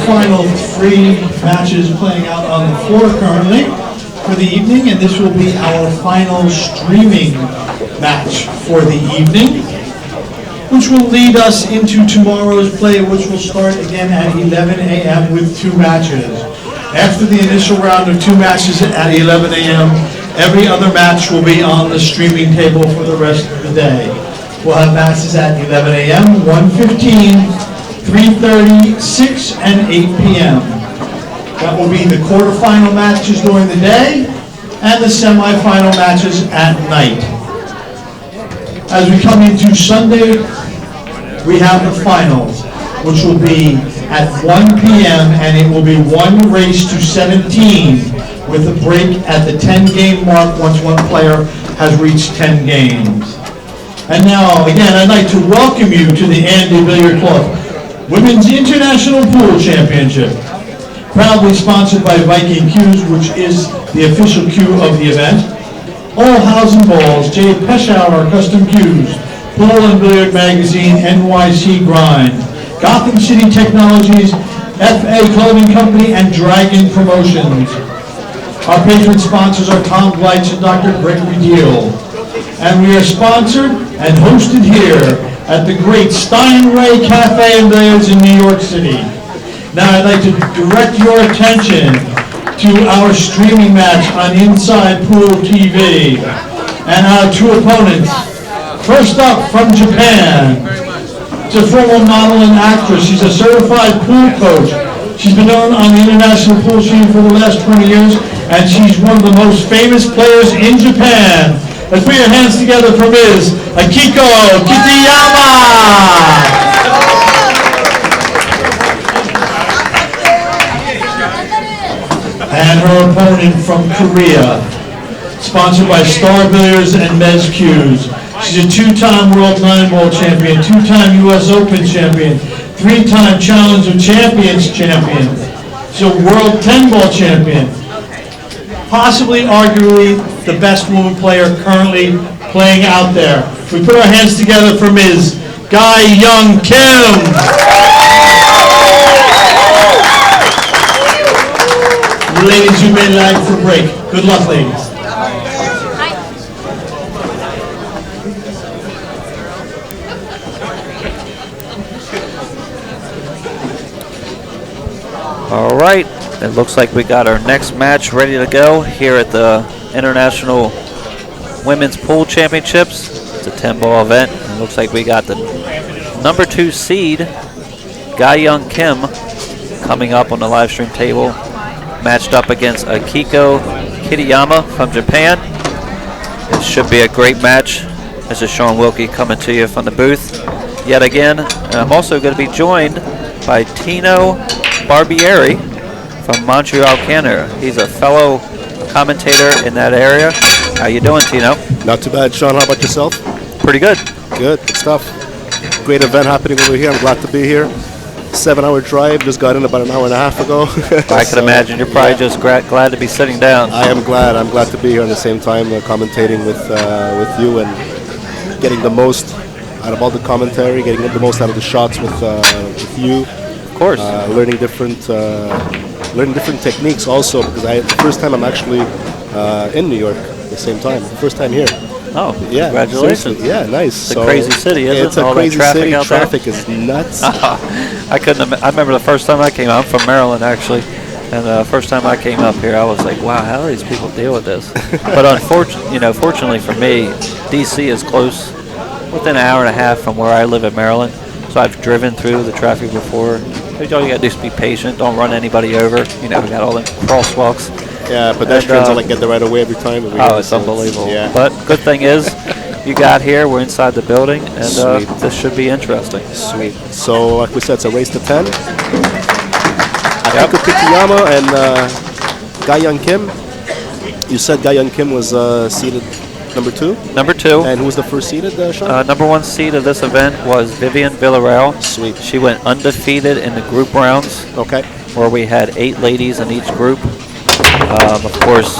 final 3 matches playing out on the floor currently for the evening, and this will be our final streaming match for the evening, which will lead us into tomorrow's play, which will start again at 11 a.m. with 2 matches. After the initial round of 2 matches at 11 a.m., every other match will be on the streaming table for the rest of the day. We'll have matches at 11 a.m., 1:15, 3:30, 6, and 8 p.m. That will be the quarterfinal matches during the day and the semifinal matches at night. As we come into Sunday, we have the finals, which will be at 1 p.m. and it will be 1 race to 17 with a break at the 10-game mark once one player has reached 10 games. And now, again, I'd like to welcome you to the Andy Billiard Club Women's International Pool Championship, proudly sponsored by Viking Cues, which is the official cue of the event. All House and Balls, Jade Peschauer Custom Cues, Pool and Billiard Magazine, NYC Grind, Gotham City Technologies, FA Clothing Company, and Dragon Promotions. Our patron sponsors are Tom Bleitz and Dr. Gregory Deal. And we are sponsored and hosted here at the great Steinway Cafe and Billiards in New York City. Now I'd like to direct your attention to our streaming match on Inside Pool TV and our 2 opponents. First up from Japan, it's a former model and actress. She's a certified pool coach. She's been known on the international pool scene for the last 20 years, and she's one of the most famous players in Japan. Let's put your hands together for Ms. Akiko Kitayama! And her opponent from Korea, sponsored by Star Billiards and Mez Cues. She's a 2-time World 9-Ball champion, 2-time U.S. Open champion, 3-time Challenge of Champions champion. She's a World 10-Ball champion. Possibly, arguably, the best woman player currently playing out there. We put our hands together for Ms. Guy Young Kim. Ladies, you may lag for break. Good luck, ladies. All right. It looks like we got our next match ready to go here at the International Women's Pool Championships. It's a 10-ball event. It looks like we got the number 2 seed, Guy Young Kim, coming up on the live stream table, matched up against Akiko Kitayama from Japan. It should be a great match. This is Sean Wilkie coming to you from the booth yet again. And I'm also going to be joined by Tino Barbieri from Montreal, Canada. He's a fellow commentator in that area. How you doing, Tino? Not too bad, Sean. How about yourself? Pretty good. Good stuff. Great event happening over here. I'm glad to be here. 7-hour drive. Just got in about an hour and a half ago. I can imagine. You're probably just glad to be sitting down. I am glad. I'm glad to be here at the same time, commentating with you and getting the most out of all the commentary, getting the most out of the shots with you. Of course. Learning different techniques also, because the first time I'm actually in New York at the same time. First time here. Oh, yeah! Congratulations! Seriously. Yeah, nice. It's a crazy city, isn't it? It's a crazy city. Traffic is nuts. I remember the first time I came out. I'm from Maryland, actually, and the first time I came up here, I was like, "Wow, how do these people deal with this?" But fortunately for me, DC is close, within an hour and a half from where I live in Maryland. So I've driven through the traffic before. All you gotta do is be patient. Don't run anybody over. We got all them crosswalks. Yeah, pedestrians are get the right of way every time. It's unbelievable. Yeah. But good thing is, you got here. We're inside the building, and this should be interesting. Sweet. So, like we said, it's a race to 10. Akiko Kitayama and Guy Young Kim. You said Guy Young Kim was seated number 2? Number 2. And who was the first seeded, Sean? Number 1 seed of this event was Vivian Villarreal. Sweet. She went undefeated in the group rounds. Okay. Where we had 8 ladies in each group. Of course,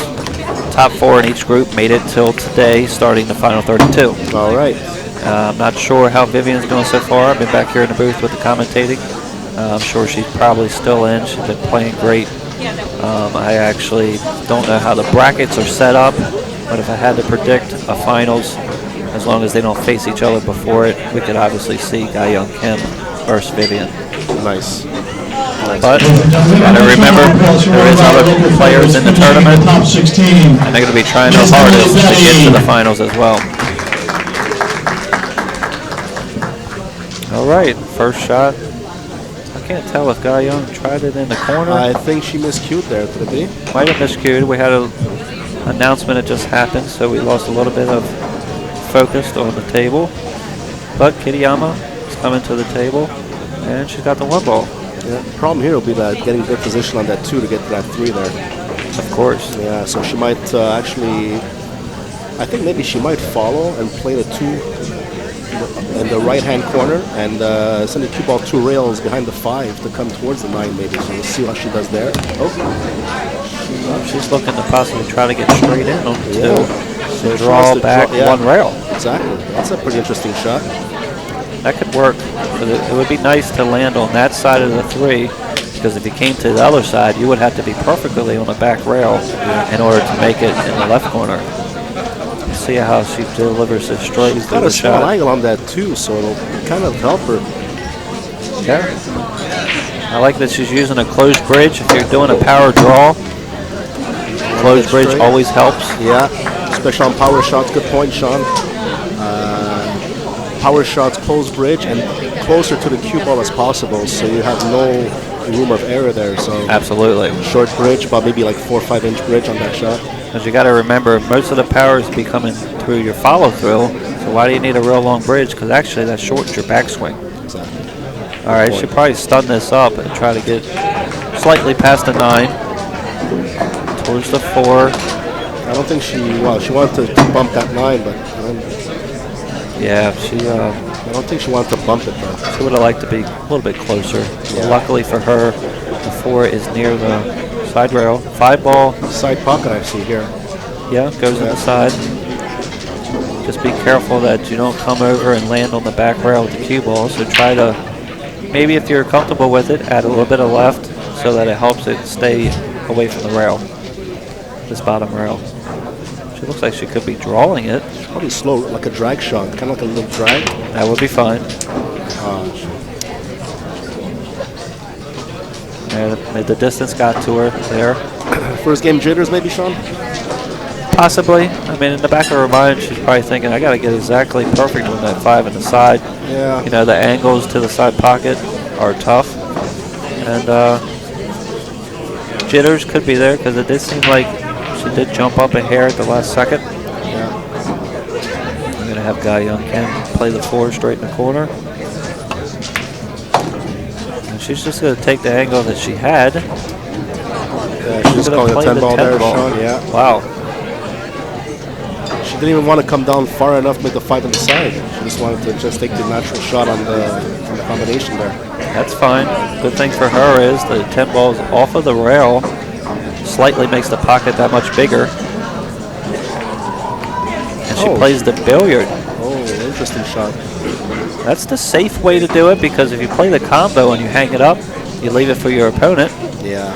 top 4 in each group made it till today, starting the final 32. All right. I'm not sure how Vivian's doing so far. I've been back here in the booth with the commentating. I'm sure she's probably still in. She's been playing great. I actually don't know how the brackets are set up, but if I had to predict a finals, as long as they don't face each other before it, we could obviously see Ga-Young Kim versus Vivian. Nice. But gotta remember, there is other players in the tournament, Top 16. and they're going to be trying their hardest to get to the finals as well. All right, first shot. I can't tell if Ga-Young tried it in the corner. I think she miscued there, could it be? Might have miscued. We had an announcement that just happened, so we lost a little bit of focus on the table. But Kitayama is coming to the table, and she's got the one ball. Yeah. The problem here will be that getting good position on that 2 to get to that 3 there. Of course. Yeah, so she might actually, I think maybe she might follow and play the 2 in the right-hand corner and send the cue ball 2 rails behind the 5 to come towards the 9 maybe. So we'll see how she does there. Oh, she's looking to possibly try to get straight in on the 2. So draw back 1 rail. Exactly. That's a pretty interesting shot. That could work. It would be nice to land on that side of the 3, because if you came to the other side, you would have to be perfectly on the back rail in order to make it in the left corner. See how she delivers it straight She's through got the a small shot. angle on that too, so it'll kind of help her. Yeah. I like that she's using a closed bridge. If you're doing a power draw, closed bridge straight. always helps. Yeah, especially on power shots. Good point, Sean. Power shots, closed bridge, and closer to the cue ball as possible, so you have no room of error there. So Absolutely. short bridge, about maybe like 4 or 5 inch bridge on that shot. Because you got to remember, most of the powers be coming through your follow through. So why do you need a real long bridge? Because actually that shortens your backswing. Exactly. All right, she'll probably stun this up and try to get slightly past the 9, towards the 4. I don't think she wanted to bump that 9, but Yeah, I don't think she wanted to bump it though. she would have liked to be a little bit closer. Yeah. Luckily for her, the 4 is near the side rail. 5 ball, Side pocket I see here. yeah, goes in the side. Just be careful that you don't come over and land on the back rail with the cue ball. So try to, maybe if you're comfortable with it, add a little bit of left so that it helps it stay away from the rail, this bottom rail. She looks like she could be drawing it. Probably slow, like a drag shot, kind of like a little drag. That would be fine. And the distance got to her there. First game jitters maybe, Sean? Possibly. I mean, in the back of her mind, she's probably thinking, I got to get exactly perfect on that 5 in the side. Yeah. You know, the angles to the side pocket are tough. And jitters could be there because it did seem like she did jump up a hair at the last second. Yeah. I'm going to have Ga-Young Kim play the 4 straight in the corner. And she's just going to take the angle that she had. Yeah, she's just gonna calling a play 10 the ball 10 there, ball. Sean. Yeah. Wow. She didn't even want to come down far enough to make the 5 on the side. She just wanted to just take the natural shot on the combination there. That's fine. Good thing for her is the 10 ball's off of the rail. Slightly makes the pocket that much bigger. And she plays the billiard. Oh, interesting shot. That's the safe way to do it, because if you play the combo and you hang it up, you leave it for your opponent. Yeah.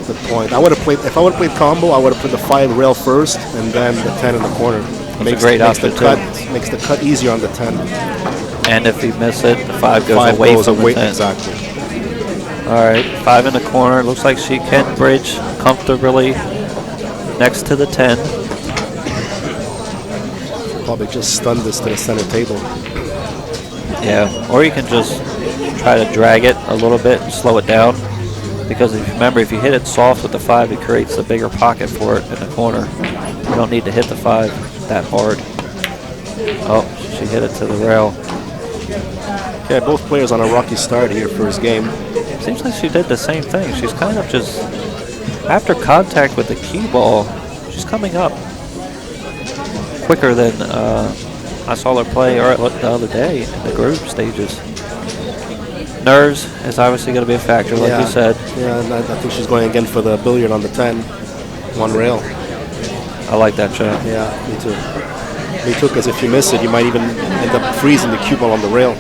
Good point. I would have played, if I would have played combo, I would have put the 5 rail first and then the 10 in the corner. That's a great option too. Makes the cut easier on the 10. And if you miss it, the 5 goes away from the 10. Exactly. All right, 5 in the corner. Looks like she can bridge comfortably next to the 10. Probably just stun this to the center table. Yeah, or you can just try to drag it a little bit and slow it down. Because if you remember, if you hit it soft with the 5, it creates a bigger pocket for it in the corner. You don't need to hit the 5 that hard. Oh, she hit it to the rail. Yeah, both players on a rocky start here for his game. Seems like she did the same thing. She's kind of just, after contact with the cue ball, she's coming up quicker than I saw her play the other day in the group stages. Nerves is obviously going to be a factor, like you said. Yeah, and I think she's going again for the billiard on the 10. 1 rail. I like that shot. Yeah, me too. Me too, because if you miss it, you might even end up freezing the cue ball on the rail.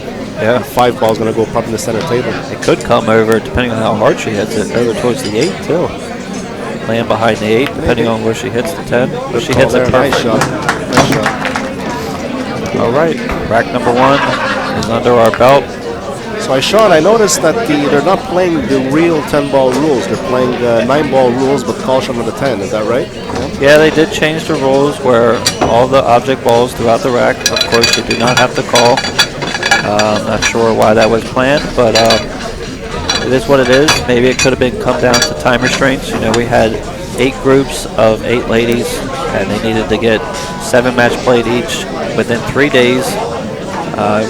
Yeah. The 5 ball is going to go probably in the center table. It could come over, depending on how hard she hits it, over towards the 8 too. Land behind the 8, depending on where she hits the 10. But she hits it perfect. Nice shot. Nice shot. All right, rack number 1 is under our belt. So, Sean, I noticed that they're not playing the real 10-ball rules. They're playing 9-ball rules, but call shot on the 10. Is that right? Yeah, they did change the rules where all the object balls throughout the rack, of course, you do not have to call. I'm not sure why that was planned, but it is what it is. Maybe it could have been come down to time restraints. You know, we had 8 groups of 8 ladies, and they needed to get 7 match played each within 3 days.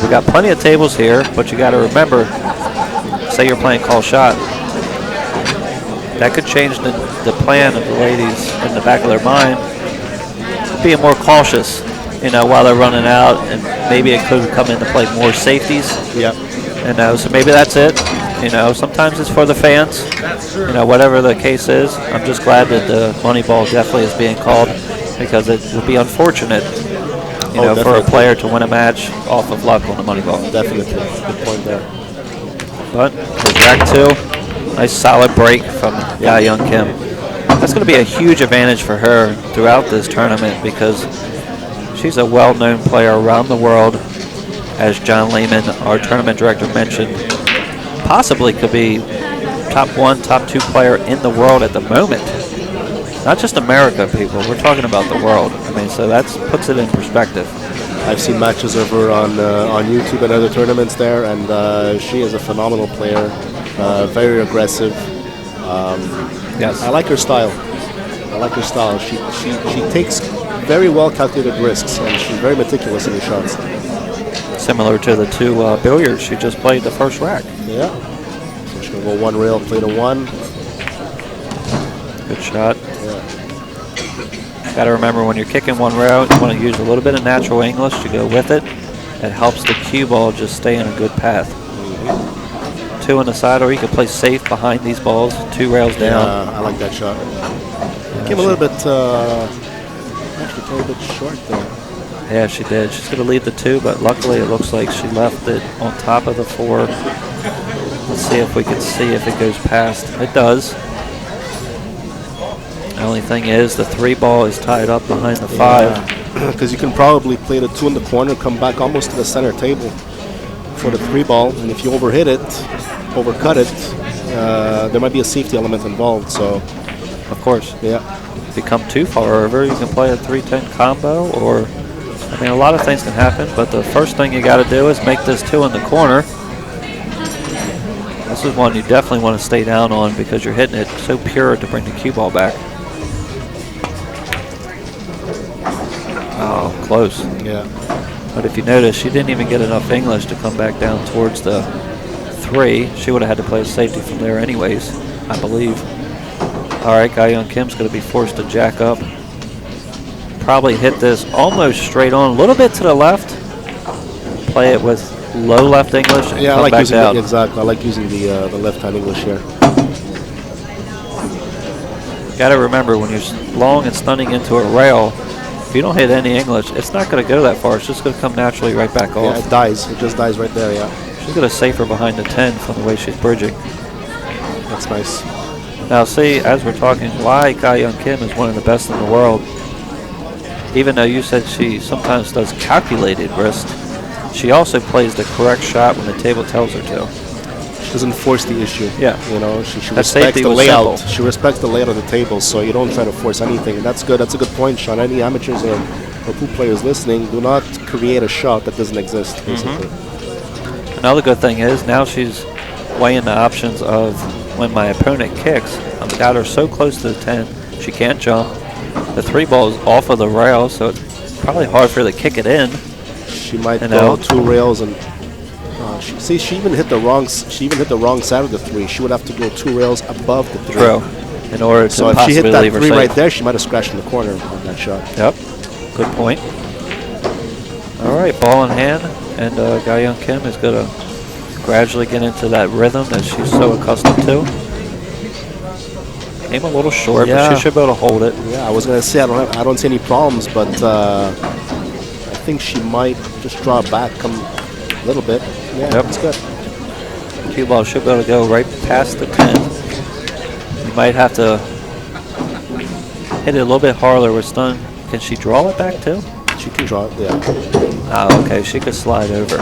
We got plenty of tables here, but you got to remember, say you're playing call shot, that could change the plan of the ladies in the back of their mind, being more cautious, you know, while they're running out, and maybe it could come into play more safeties. Yep. You know, so maybe that's it. You know, sometimes it's for the fans. You know, whatever the case is, I'm just glad that the money ball definitely is being called, because it would be unfortunate, you know, for a player to win a match off of luck on the money ball. Definitely. Good point there. But for rack 2, nice solid break from Ga-Young Kim. That's going to be a huge advantage for her throughout this tournament, because she's a well-known player around the world. As John Lehman, our tournament director, mentioned, possibly could be top 1, top 2 player in the world at the moment. Not just America, people. We're talking about the world. I mean, so that puts it in perspective. I've seen matches of her on YouTube and other tournaments there, and she is a phenomenal player. Very aggressive. Yes. I like her style. She takes very well calculated risks, and she's very meticulous in her shots. Similar to the 2 billiards she just played the first rack. Yeah. So she's going to go 1 rail, play to 1. Good shot. Yeah. Got to remember, when you're kicking 1 rail, you want to use a little bit of natural English to go with it. It helps the cue ball just stay in a good path. 2 on the side, or you can play safe behind these balls, 2 rails down. I like that shot. Came a little bit, actually came a bit short there. Yeah, she did. She's going to lead the 2, but luckily it looks like she left it on top of the 4. Let's see if we can see if it goes past. It does. The only thing is the 3 ball is tied up behind the 5. Because you can probably play the 2 in the corner, come back almost to the center table for the 3 ball, and if you overcut it, there might be a safety element involved. So, of course, yeah. If you come too far over, you can play a 3-10 combo, or I mean, a lot of things can happen. But the first thing you got to do is make this 2 in the corner. This is one you definitely want to stay down on, because you're hitting it so pure to bring the cue ball back. Oh, close. Yeah. But if you notice, she didn't even get enough English to come back down towards the 3. She would have had to play a safety from there anyways, I believe. All right, Ga-Young Kim's going to be forced to jack up. Probably hit this almost straight on, a little bit to the left. Play it with low left English and Yeah, come back down. Exactly. I like using the left-hand English here. Got to remember, when you're long and stunning into a rail, if you don't hit any English, it's not going to go that far. It's just going to come naturally right back off. Yeah, it dies. It just dies right there, yeah. She's going to save her behind the 10 from the way she's bridging. That's nice. Now, see, as we're talking, why Ga-Young Kim is one of the best in the world, even though you said she sometimes does calculated risk, she also plays the correct shot when the table tells her to. She doesn't force the issue. Yeah. You know, she That respects safety the was layout. simple. She respects the layout of the table, so you don't try to force anything. And that's good. That's a good point, Sean. Any amateurs or pool players listening, do not create a shot that doesn't exist, basically. Another good thing is, now she's weighing the options of when my opponent kicks. I've got her so close to the 10, she can't jump. The 3 ball is off of the rail, so it's probably hard for her to kick it in. She might go 2 rails, and she even hit the wrong. She even hit the wrong side of the 3. She would have to go 2 rails above the 3. True. In order to So if she possibly hit that leave her 3 safe. right there, she might have scratched in the corner on that shot. Yep. Good point. All right, ball in hand, and Ga-Young Kim is going to gradually get into that rhythm that she's so accustomed to. Came a little short, but she should be able to hold it. Yeah, I was gonna say I don't see any problems, but I think she might just draw back, come a little bit. Yeah, Yep. that's good. Cue ball should be able to go right past the 10. You might have to hit it a little bit harder with stun. Can she draw it back too? She can draw it, yeah. Oh, okay. She could slide over.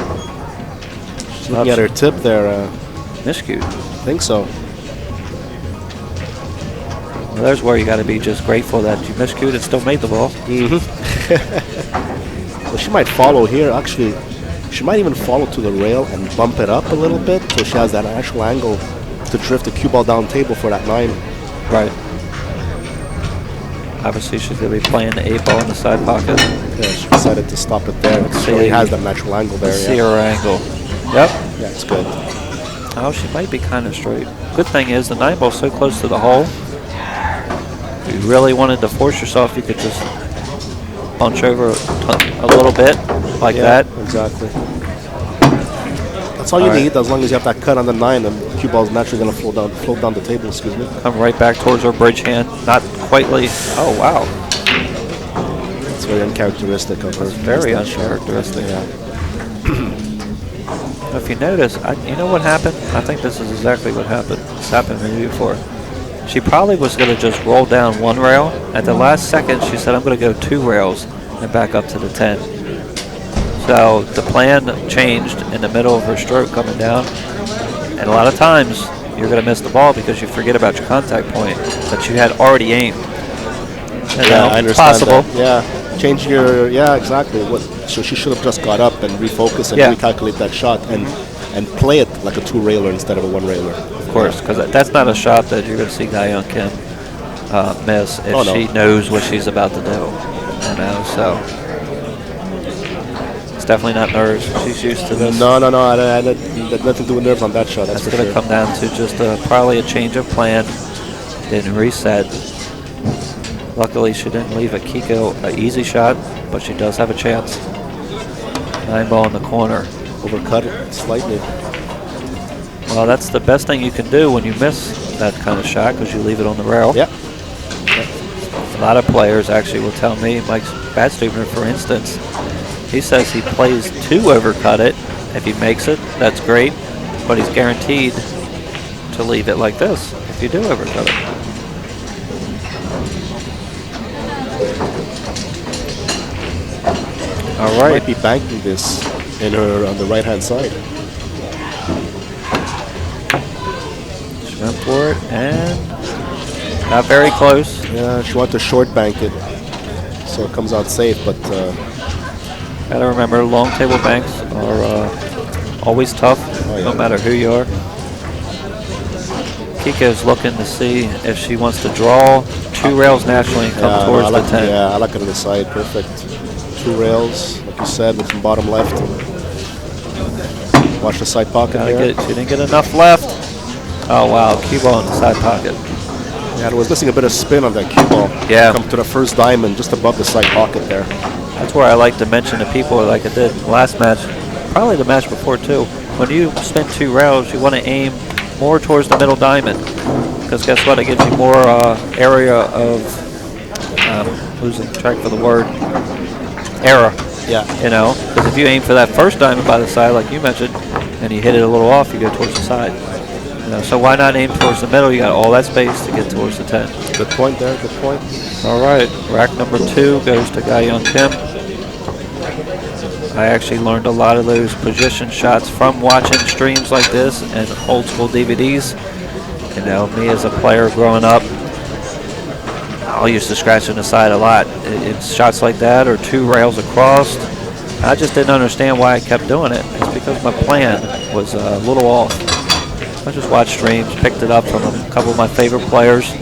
She's looking at her tip there. Miscued. I think so. Well, there's where you got to be just grateful that you miscued and still made the ball. Well, she might follow here. Actually, she might even follow to the rail and bump it up a little bit so she has that actual angle to drift the cue ball down table for that 9. Right. Obviously, she's going to be playing the 8 ball in the side pocket. Yeah, she decided to stop it there. She already has that natural angle there. See her angle. Yep. Yeah, it's good. Oh, she might be kind of straight. Good thing is the 9 ball's so close to the hole. If you really wanted to force yourself, you could just bunch over a little bit like that. Exactly. That's all you need, as long as you have that cut on the 9, and the cue ball is naturally going to float down the table. Excuse me. Come right back towards her bridge hand. Not quite. Oh wow. It's very uncharacteristic of her. Very uncharacteristic. Yeah. If you notice, you know what happened? I think this is exactly what happened. It's happened to me before. She probably was going to just roll down 1 rail. At the last second, she said, I'm going to go 2 rails and back up to the 10. So the plan changed in the middle of her stroke coming down. And a lot of times, you're going to miss the ball because you forget about your contact point that you had already aimed. I understand possible. that. Yeah, change your, exactly. So she should have just got up and refocused and recalculate that shot and play it like a 2-railer instead of a 1-railer. Of course, because that's not a shot that you're going to see Ga-Yeon Kim miss if she knows what she's about to do. You know, so it's definitely not nerves. She's used to this. No. I had nothing to do with nerves on that shot. That's going to come down to just probably a change of plan, then reset. Luckily, she didn't leave Akiko an easy shot, but she does have a chance. 9 ball in the corner. Overcut it slightly. Well, that's the best thing you can do when you miss that kind of shot because you leave it on the rail. Yep. A lot of players actually will tell me, Mike Badstuber, for instance, he says he plays to overcut it. If he makes it, that's great, but he's guaranteed to leave it like this if you do overcut it. All right. Might be banking this in her on the right-hand side. She went for it and not very close. Yeah, she wanted to short bank it, so it comes out safe, but gotta remember, long table banks are always tough, no matter who you are. Kika's looking to see if she wants to draw 2 rails naturally and come towards the 10. Yeah, I like it on the side, perfect. 2 rails, like you said, with some bottom left. Watch the side pocket here. She didn't get enough left. Oh wow, cue ball in the side pocket. Yeah, it was missing a bit of spin on that cue ball. Yeah. Come to the first diamond, just above the side pocket there. That's where I like to mention to people, like I did last match, probably the match before too. When you spin 2 rails, you want to aim more towards the middle diamond, because guess what? It gives you more area of losing track for the word. Error. Yeah. You know, because if you aim for that first diamond by the side, like you mentioned, and you hit it a little off, you go towards the side. You know, so why not aim towards the middle? You got all that space to get towards the 10. Good point there. Good point. All right, rack number 2 goes to Ga-Yeon Kim. I actually learned a lot of those position shots from watching streams like this and old school DVDs. You know, me as a player growing up, I used to scratch on the side a lot. It's shots like that or 2 rails across. I just didn't understand why I kept doing it. It's because my plan was a little off. I just watched streams, picked it up from a couple of my favorite players,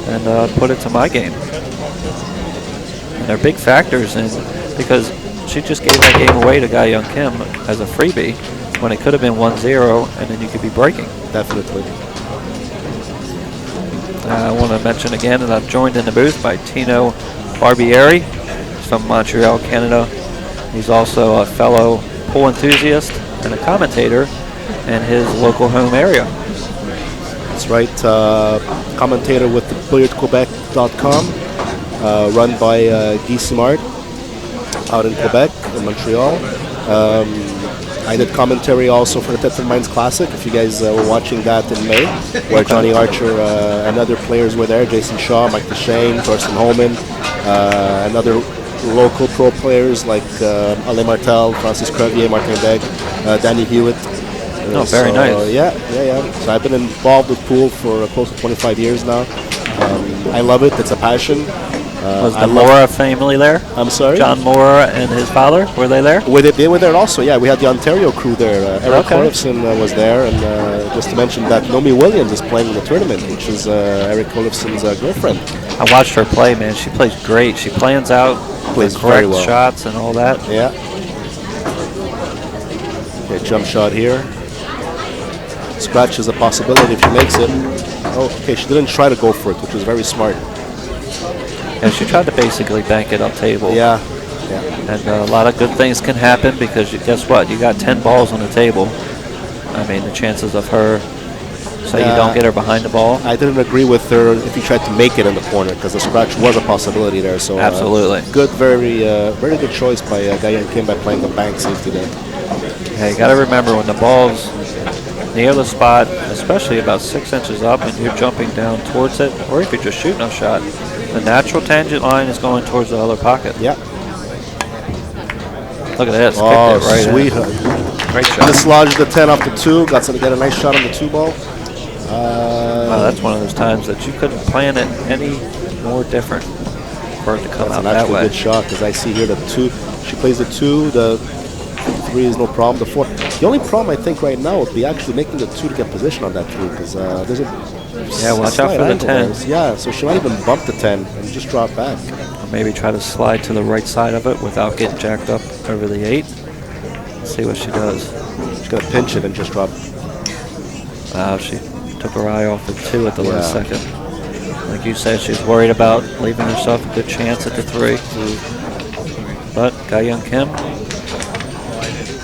and put it to my game. And they're big factors in, because she just gave that game away to Ga-Yeon Kim as a freebie when it could have been 1-0, and then you could be breaking. Definitely. I want to mention again that I'm joined in the booth by Tino Barbieri. He's from Montreal, Canada. He's also a fellow pool enthusiast and a commentator in his local home area. That's right. Commentator with billiardquebec.com, run by Guy Simard out in Quebec, in Montreal. I did commentary also for the Tether Mines Classic, if you guys were watching that in May, where Johnny Archer and other players were there, Jason Shaw, Mike DeShane, Thorsten Holman, and other local pro players like Alain Martel, Francis Crevier, Martin Begg, Danny Hewitt. Oh, very nice. Yeah. So I've been involved with pool for close to 25 years now. I love it. It's a passion. Was the Mora family there? I'm sorry? John Mora and his father, were they there? They were there also, yeah. We had the Ontario crew there. Eric Olofsson was there, and just to mention that Nomi Williams is playing in the tournament, which is Eric Olofsson's girlfriend. I watched her play, man. She plays great. She plans out, Plays the very correct well. shots and all that. Yeah. Okay, jump shot here. Scratch is a possibility if she makes it. Oh, okay, she didn't try to go for it, which was very smart. And she tried to basically bank it up table. Yeah. And a lot of good things can happen because guess what? You got 10 balls on the table. I mean, the chances of her, so you don't get her behind the ball. I didn't agree with her if you tried to make it in the corner because the scratch was a possibility there. So absolutely. Good, very good choice by Gayan Kim by playing the bank safety there. Yeah, you got to remember when the ball's near the spot, especially about 6 inches up, and you're jumping down towards it, or if you're just shooting a shot, the natural tangent line is going towards the other pocket. Yeah. Look at this. Oh, kicked it right sweet. in. Great shot. Dislodged the 10 off the 2. Got to get a nice shot on the 2 ball. Wow, that's one of those times that you couldn't plan it any more different for it to come out that way. That's an actually good shot because I see here the 2. She plays the 2. The 3 is no problem. The 4. The only problem I think right now would be actually making the 2 to get position on that 3 because there's a watch out for the 10. there. Yeah, so she might even bump the 10 and just drop back. Or maybe try to slide to the right side of it without getting jacked up over the 8. Let's see what she does. She's gonna pinch it and just drop. Wow, she took her eye off the 2 at the last second. Like you said, she's worried about leaving herself a good chance at the 3. But Ga-Young Kim,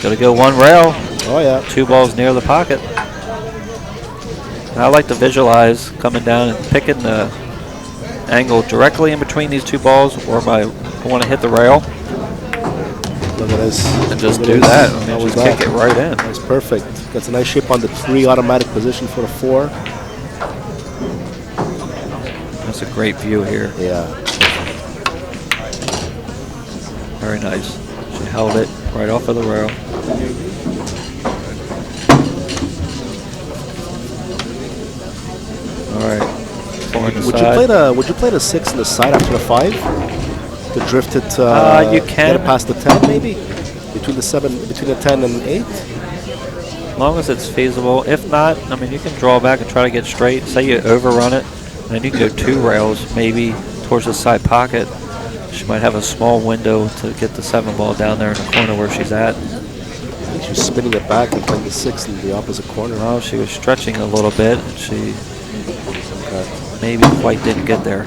gotta go 1 rail. Oh yeah. 2 balls near the pocket. I like to visualize coming down and picking the angle directly in between these 2 balls, or if I want to hit the rail. Look at this. And just do that. I mean, just kick it right in. That's perfect. Gets a nice shape on the 3, automatic position for the 4. That's a great view here. Yeah. Very nice. She held it right off of the rail. All right. Would you play the 6 in the side after the 5 to drift it? You can get it past the 10 maybe between the 10 and 8. As long as it's feasible. If not, I mean, you can draw back and try to get straight. Say you overrun it, and then you can go 2 rails, maybe towards the side pocket. She might have a small window to get the 7 ball down there in the corner where she's at. I think she's spinning it back and playing the 6 in the opposite corner. Well, she was stretching a little bit, and she maybe quite didn't get there.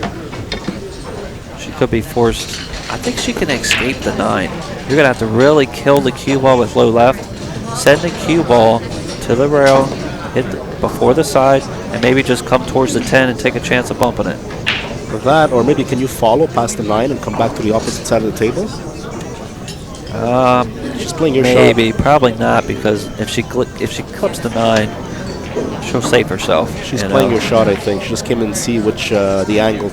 She could be forced. I think she can escape the 9. You're gonna have to really kill the cue ball with low left. Send the cue ball to the rail, hit before the side, and maybe just come towards the 10 and take a chance of bumping it. For that, or maybe can you follow past the 9 and come back to the opposite side of the table? She's playing your shot. Maybe, probably not, because if she clips the 9, she'll save herself. She's playing your shot, I think. She just came in and see which the angle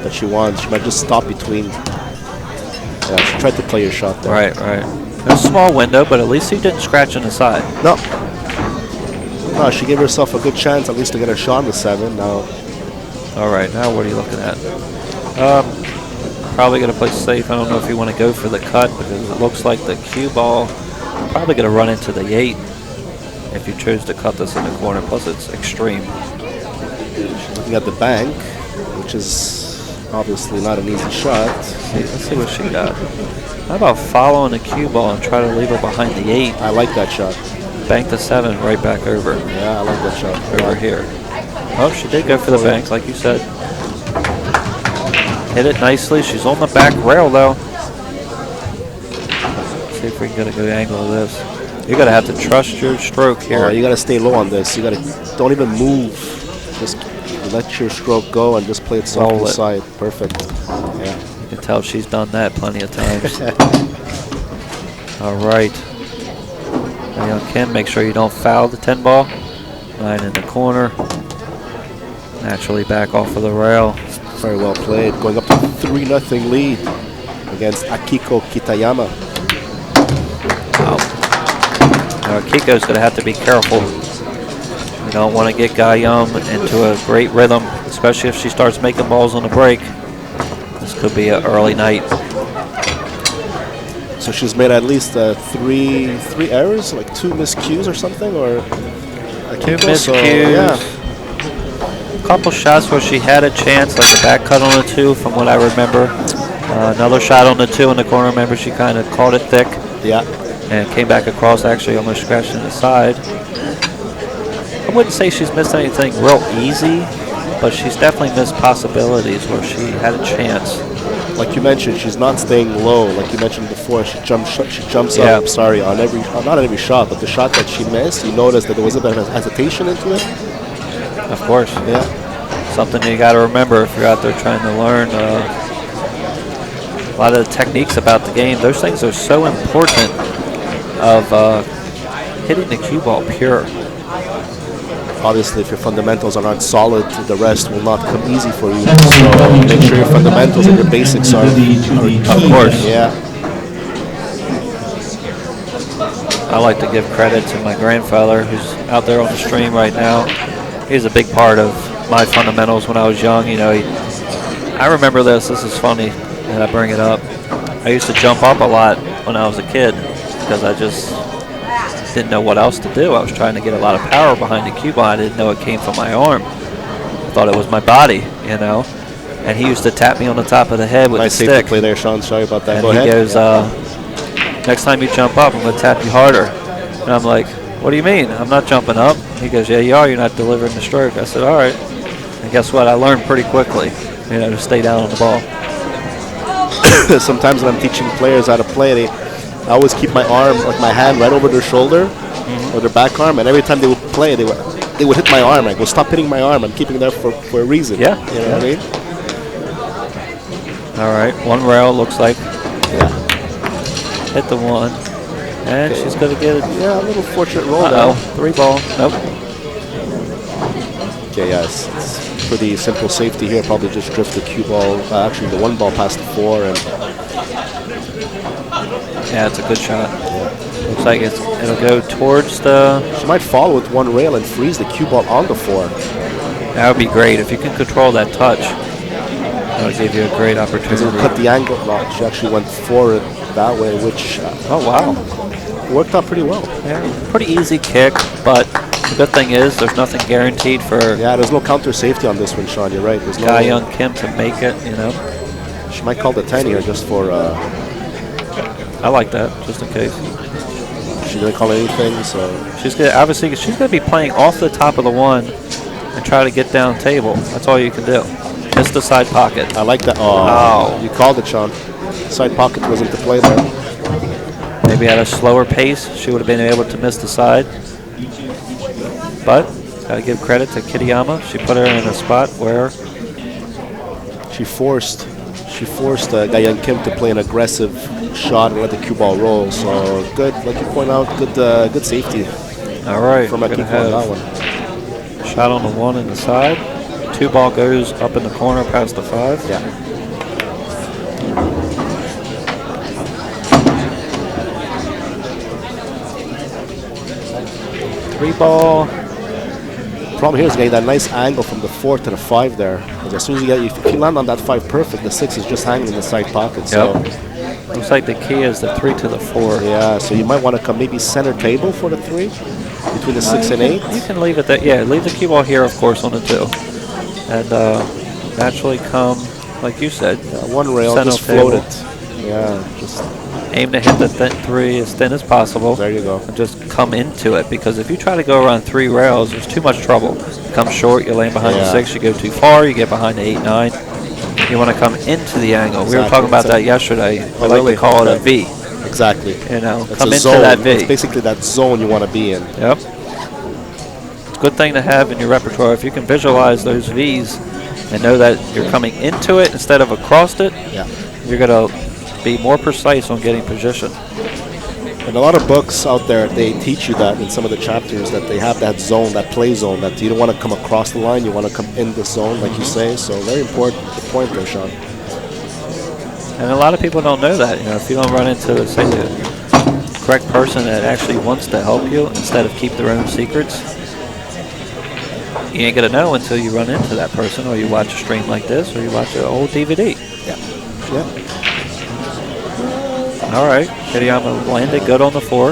that she wants. She might just stop between. Yeah, she tried to play your shot there. Right. There's a small window, but at least she didn't scratch on the side. No, she gave herself a good chance at least to get a shot on the 7. Now. All right, now what are you looking at? Probably going to play safe. I don't know if you want to go for the cut because it looks like the cue ball probably going to run into the 8 if you choose to cut this in the corner. Plus, it's extreme. She's looking at the bank, which is obviously not an easy shot. Let's see what she got. How about following the cue ball and try to leave her behind the 8? I like that shot. Bank the 7 right back over. Yeah, I like that shot. Over here. Oh, she did go for the bank, like you said. Hit it nicely. She's on the back rail, though. Let's see if we can get a good angle of this. You're going to have to trust your stroke here. Oh, you got to stay low on this. You got to don't even move. Just let your stroke go and just play it soft on the side. Perfect. Yeah. You can tell she's done that plenty of times. All right. Young Kim, make sure you don't foul the 10 ball. 9 in the corner. Naturally back off of the rail. Very well played. Going up to 3-0 lead against Akiko Kitayama. Wow. Now, Akiko's going to have to be careful. You don't want to get Gayam into a great rhythm, especially if she starts making balls on the break. This could be an early night. So she's made at least three errors, like 2 miscues or something, or Two miscues. Yeah. A couple shots where she had a chance, like a back cut on the 2, from what I remember. Another shot on the 2 in the corner. Remember, she kind of caught it thick. Yeah. And came back across, actually almost scratching the side. I wouldn't say she's missed anything real easy, but she's definitely missed possibilities where she had a chance. Like you mentioned, she's not staying low. Like you mentioned before, she jumps up. Sorry, on every not on every shot, but the shot that she missed, you noticed that there was a bit of hesitation into it. Of course. Yeah. Something you got to remember if you're out there trying to learn a lot of the techniques about the game. Those things are so important of hitting the cue ball pure. Obviously, if your fundamentals are not solid, the rest will not come easy for you. So make sure your fundamentals and your basics are Of course. Yeah. I like to give credit to my grandfather, who's out there on the stream right now. He's a big part of my fundamentals when I was young. You know, I remember this is funny that I bring it up. I used to jump up a lot when I was a kid because I just didn't know what else to do. I was trying to get a lot of power behind the cue ball. I didn't know it came from my arm. I thought it was my body, you know. And he used to tap me on the top of the head with a stick. Nice play there, Sean. Sorry about that. And Go ahead. He goes, next time you jump up, I'm going to tap you harder. And I'm like, what do you mean? I'm not jumping up. He goes, yeah, you are. You're not delivering the stroke. I said, all right. And guess what? I learned pretty quickly, you know, to stay down on the ball. Sometimes when I'm teaching players how to play, I always keep my arm, like my hand, right over their shoulder or their back arm. And every time they would play, they would hit my arm. I go, stop hitting my arm. I'm keeping it there for a reason. Yeah. You know what I mean? All right. One rail looks like. Yeah. Hit the 1. And she's going to get it. Yeah, a little fortunate roll Uh-oh. there. 3 ball. Nope. Okay, yes. It's pretty simple safety here. Probably just drift the cue ball. Actually, the 1 ball past the 4. And yeah, it's a good shot. Yeah. Looks like it'll go towards the... She might follow with 1 rail and freeze the cue ball on the 4. That would be great. If you can control that touch, that would give you a great opportunity. Because it'll cut the angle. No, she actually went forward that way, which... oh, wow. Worked out pretty well. Yeah, pretty easy kick, but the good thing is there's nothing guaranteed for... Yeah, there's no counter safety on this one, Sean. You're right. There's no... Guy Young Kim to make it, you know. She might call the 10 here just for... I like that, just in case. She didn't call anything, so... She's gonna, obviously, she's going to be playing off the top of the 1 and try to get down table. That's all you can do. Miss the side pocket. I like that. Oh, you called it, Sean. Side pocket was into play there. Maybe at a slower pace, she would have been able to miss the side. But, got to give credit to Kitayama. She put her in a spot where... She forced Guy Young Kim to play an aggressive shot and let the cue ball roll. So good, like you point out, good safety. All right, from Akiko on that one. Shot on the 1 in the side. 2 ball goes up in the corner past the 5. Yeah. 3 ball. Problem here is getting that nice angle from the 4 to the 5 there. Because as soon as if you land on that 5 perfect, the 6 is just hanging in the side pocket. So looks like the key is the 3 to the 4. Yeah, so you might want to come maybe center table for the 3 between the 6 and 8. You can leave it there. Yeah, leave the cue ball here, of course, on the 2, and naturally come, like you said, 1 rail, just float it. Yeah, just aim to hit the 3 as thin as possible. There you go. And just come into it, because if you try to go around 3 rails, there's too much trouble. You come short, you land behind the 6, you go too far, you get behind the 8, 9. You want to come into the angle. Exactly. We were talking about that yesterday. I like to call it a V. Exactly. You know, it's come into zone. that V. It's basically that zone you want to be in. Yep. It's a good thing to have in your repertoire. If you can visualize those Vs and know that you're coming into it instead of across it, you're going to be more precise on getting position. In a lot of books out there, they teach you that in some of the chapters that they have that zone, that play zone, that you don't want to come across the line, you want to come in the zone, like you say. So very important. Good point there, Sean. And a lot of people don't know that. You know, if you don't run into, say, the correct person that actually wants to help you instead of keep their own secrets, you ain't gonna know until you run into that person, or you watch a stream like this, or you watch an old DVD. Yeah. Yeah. All right, Kitayama landed good on the floor.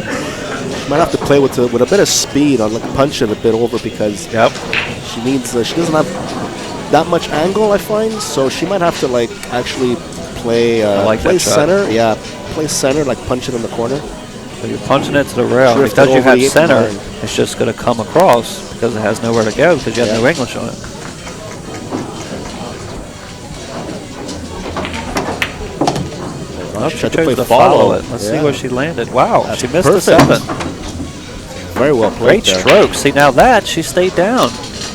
Might have to play with a bit of speed on like punching a bit over because she needs. She doesn't have that much angle, I find. So she might have to like actually play play center. Yeah, play center, like punch it in the corner. So you're punching it to the rail. Because you have center, it's just going to come across because it has nowhere to go because you have no English on it. Oh, she chose to follow it. Let's see where she landed. Wow, that's she missed perfect. the 7. Very well played. Great stroke. See, now that she stayed down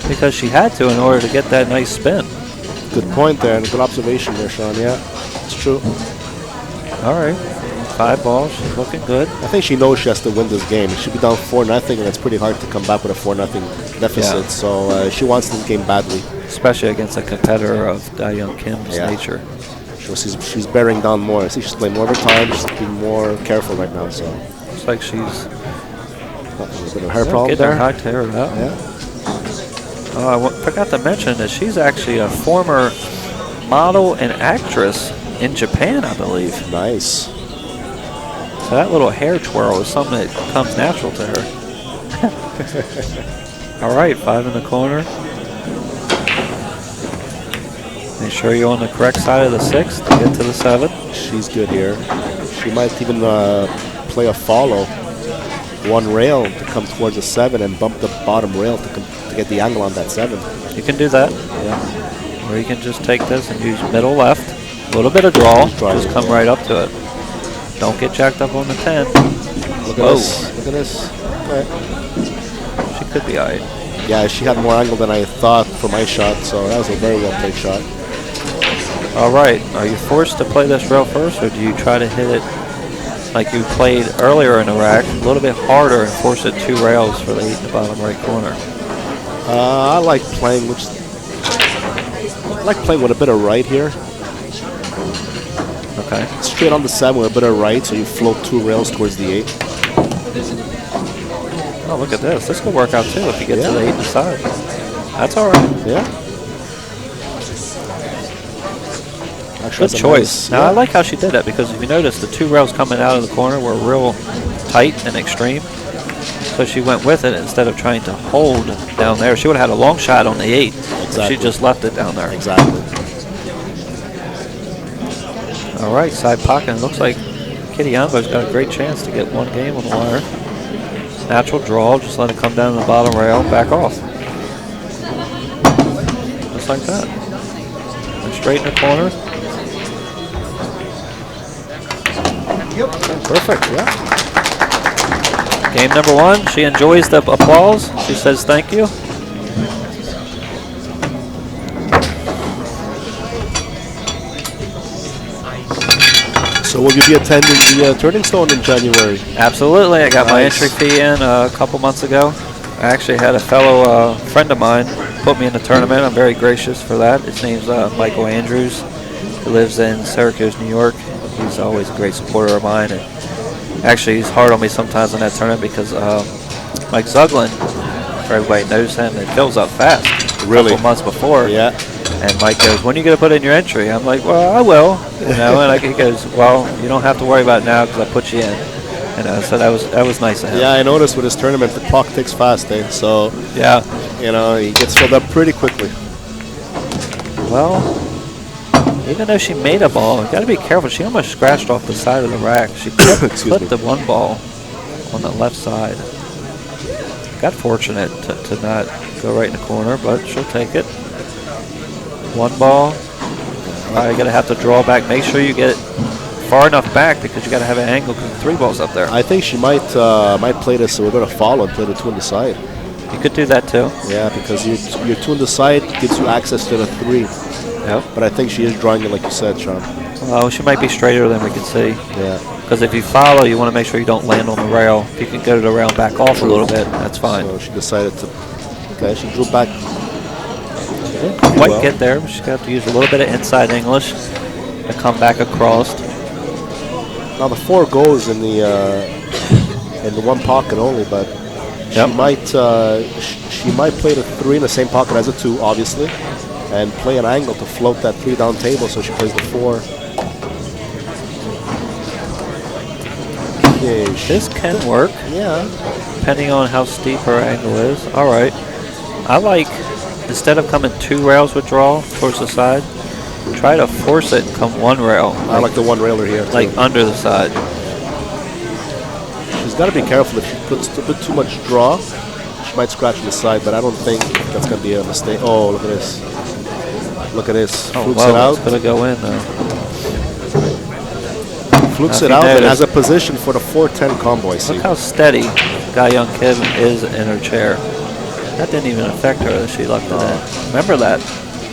because she had to in order to get that nice spin. Good point there, and good observation there, Sean. Yeah, it's true. All right, 5 balls. She's looking good. I think she knows she has to win this game. She should be down 4-0, and it's pretty hard to come back with a 4-0 deficit. Yeah. So she wants this game badly, especially against a competitor of Young Kim's nature. She's bearing down more. I see she's playing more of her time. She's being more careful right now. So looks like she's a bit of hair problem there. High tear it up. Yeah. Oh, I forgot to mention that she's actually a former model and actress in Japan, I believe. Nice. So that little hair twirl is something that comes natural to her. All right, 5 in the corner. Make sure you're on the correct side of the 6 to get to the 7. She's good here. She might even play a follow, 1 rail to come towards the 7 and bump the bottom rail to get the angle on that 7. You can do that. Yeah. Or you can just take this and use middle left, a little bit of draw, just come right up to it. Don't get jacked up on the 10. Look at this. Look at this. Okay. She could be all right. Yeah, she had more angle than I thought for my shot, so that was a very well played shot. All right, are you forced to play this rail first, or do you try to hit it like you played earlier in the rack, a little bit harder and force it 2 rails for the 8 in the bottom right corner? I like playing with a bit of right here. Okay. Straight on the 7 with a bit of right, so you float 2 rails towards the 8. Oh, look at this. This could work out too if you get to the 8 inside. That's all right. Yeah. Actually, good choice. Now, I like how she did that because if you notice, the 2 rails coming out of the corner were real tight and extreme. So she went with it instead of trying to hold down there. She would have had a long shot on the 8. Exactly. She just left it down there. Exactly. All right, side pocket. It looks like Kitayama's got a great chance to get 1 game on the wire. Natural draw. Just let it come down the bottom rail. Back off. Just like that. And straight in the corner. Perfect, yeah. Game number 1. She enjoys the applause. She says thank you. So will you be attending the Turning Stone in January? Absolutely. I got my entry fee in a couple months ago. I actually had a fellow friend of mine put me in the tournament. I'm very gracious for that. His name's Michael Andrews. He lives in Syracuse, New York. He's always a great supporter of mine. And actually, he's hard on me sometimes in that tournament because Mike Zuglin, for everybody knows him, it fills up fast. Really? A couple months before. Yeah. And Mike goes, when are you going to put in your entry? I'm like, well, I will. You know, and he goes, well, you don't have to worry about it now because I put you in. You know, so that was nice of him. Yeah, I noticed with his tournament, the clock ticks fast, eh? So, yeah, you know, he gets filled up pretty quickly. Well, even though she made a ball, you got to be careful. She almost scratched off the side of the rack. She clipped the 1 ball on the left side. Got fortunate to not go right in the corner, but she'll take it. 1 ball. Probably going to have to draw back. Make sure you get it far enough back because you got to have an angle because the 3 ball's up there. I think she might play this so we're going to follow and play the 2 on the side. You could do that too. Yeah, because your 2 on the side gives you access to the 3. Yep. But I think she is drawing it like you said, Sean. Well, she might be straighter than we can see. Yeah. Because if you follow, you want to make sure you don't land on the rail. If you can go to the rail and back off a little bit, that's fine. So she decided to. Okay, she drew back. Okay, Might well. get there, but she's got to use a little bit of inside English to come back across. Now the 4 goes in the one pocket only, but Yep. she might play the 3 in the same pocket as a 2, obviously, and play an angle to float that 3 down table, so she plays the 4. Okay, This can work, yeah. depending on how steep her angle is. All right. I like, instead of coming 2 rails with draw towards the side, try to force it and come 1 rail. I like the 1 railer here, too. Like under the side. She's got to be careful if she puts a bit too much draw. She might scratch on the side, but I don't think that's going to be a mistake. Oh, look at this. Look at this. Oh, Flukes wow, it out. it's going to go in, though. Flukes Now, it if you out and notice- has a position for the 4-10 combo, I see. Look how steady Guy Young Kim is in her chair. That didn't even affect her as she left it in. Remember that.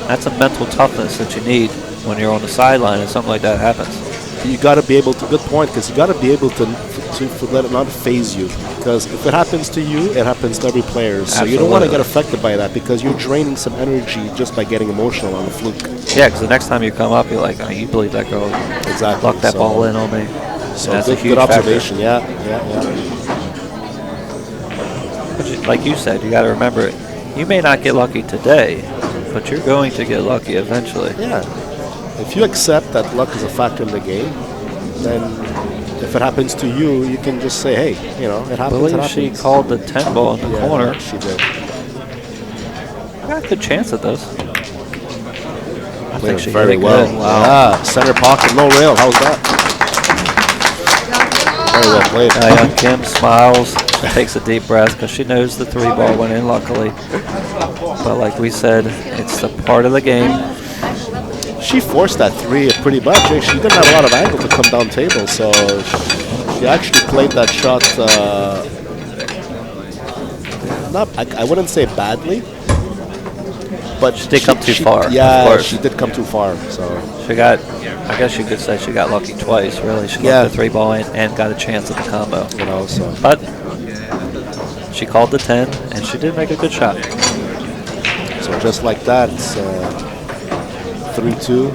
That's a mental toughness that you need when you're on the sideline and something like that happens. You got to be able to, good point, because you got to be able to let it not phase you. Because if it happens to you, it happens to every player. So you don't want to get affected by that, because you're draining some energy just by getting emotional on the fluke. Yeah, because the next time you come up, you're like, oh, you believe that girl Exactly. lucked that ball in on me. So that's good, a huge good observation. Yeah. But like you said, you got to remember it. You may not get lucky today, but you're going to get lucky eventually. Yeah. If you accept that luck is a factor in the game, then if it happens to you, you can just say, hey, it I happens. believe she called the 10 ball in the corner. She did. I got a good chance at this. I think she very hit it well. good. Wow. Yeah, center pocket, no rail. How's that? Very well played. Young Kim smiles. She takes a deep breath because she knows the 3 ball went in, luckily. But like we said, it's a part of the game. She forced that 3 pretty much. She didn't have a lot of angle to come down table, so she actually played that shot. I wouldn't say badly, but She did come too far. Yeah, of course. she did come too far. So She got, I guess you could say she got lucky twice, really. She got the 3 ball in and got a chance at the combo. So. But she called the 10, and she did make a good shot. So just like that, it's 3-2.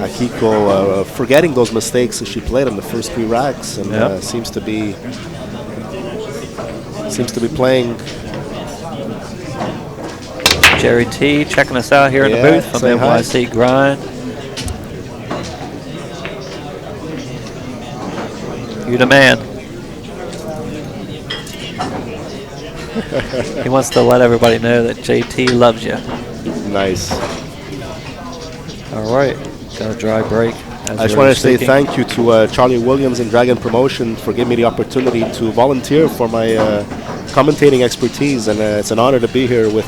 Akiko forgetting those mistakes that she played in the first 3 racks, and seems to be playing. Jerry T checking us out here in the booth from NYC Grind. You the man. He wants to let everybody know that JT loves you. Nice. All right, got a dry break. I just want to say thank you to Charlie Williams and Dragon Promotion for giving me the opportunity to volunteer for my commentating expertise, and it's an honor to be here with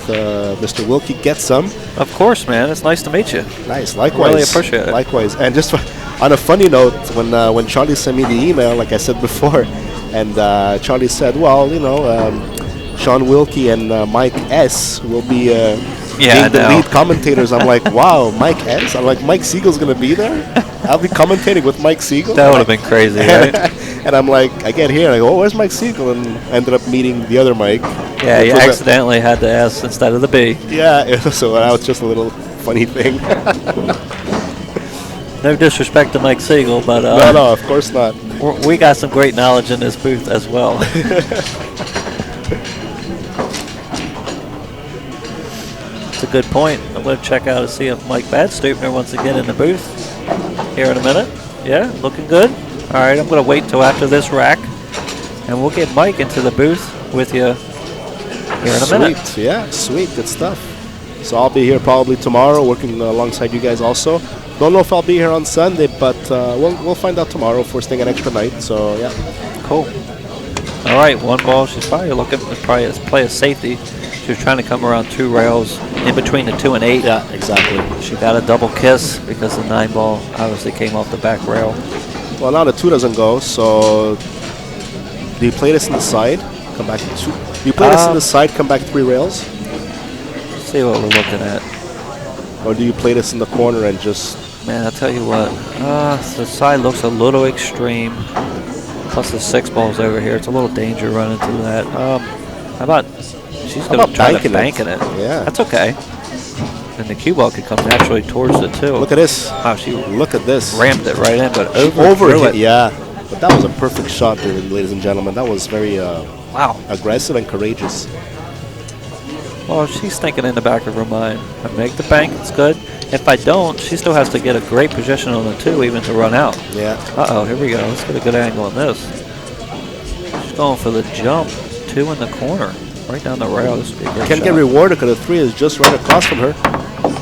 Mr. Wilkie. Get some. Of course, man. It's nice to meet you. Nice. Likewise. Really appreciate it. Likewise. And just on a funny note, when Charlie sent me the email, like I said before, and Charlie said, well, Sean Wilkie and Mike S. will be being the lead commentators. I'm like, wow, Mike S. I'm like, Mike Siegel's going to be there? I'll be commentating with Mike Siegel? That would have been crazy, right? And I'm like, I get here, and I go, oh, where's Mike Siegel? And I ended up meeting the other Mike. Yeah, you accidentally had the S instead of the B. Yeah, so that was just a little funny thing. No disrespect to Mike Siegel, but no, of course not. We got some great knowledge in this booth as well. It's a good point. I'm going to check out to see if Mike Badstoopner wants to get in the booth here in a minute. Yeah, looking good. All right, I'm going to wait till after this rack, and we'll get Mike into the booth with you here in a minute. Sweet, yeah, sweet, good stuff. So I'll be here probably tomorrow, working alongside you guys also. Don't know if I'll be here on Sunday, but we'll find out tomorrow, first thing an extra night. So yeah, cool. All right, 1 ball. She's probably looking to play a safety. She was trying to come around 2 rails in between the 2 and 8. Yeah, exactly. She got a double kiss because the 9 ball obviously came off the back rail. Well, now the 2 doesn't go, so do you play this in the side? Come back to 2. You play this in the side, come back 3 rails? Let's see what we're looking at. Or do you play this in the corner and just man, I'll tell you what. The side looks a little extreme. Plus the 6 ball's over here. It's a little danger running through that. How about she's going to try to bank in it. Yeah. That's okay. And the cue ball could come naturally towards it, too. Look at this. Wow, she Look at this. rammed it right in, but Over overthrew it. Yeah. But that was a perfect shot, ladies and gentlemen. That was very Wow. aggressive and courageous. Well, she's thinking in the back of her mind, I make the bank, it's good. If I don't, she still has to get a great position on the 2 even to run out. Yeah. Uh-oh, here we go. Let's get a good angle on this. She's going for the jump. 2 in the corner. Right down the rail. This would be a great Can't shot. get rewarded because the 3 is just right across from her.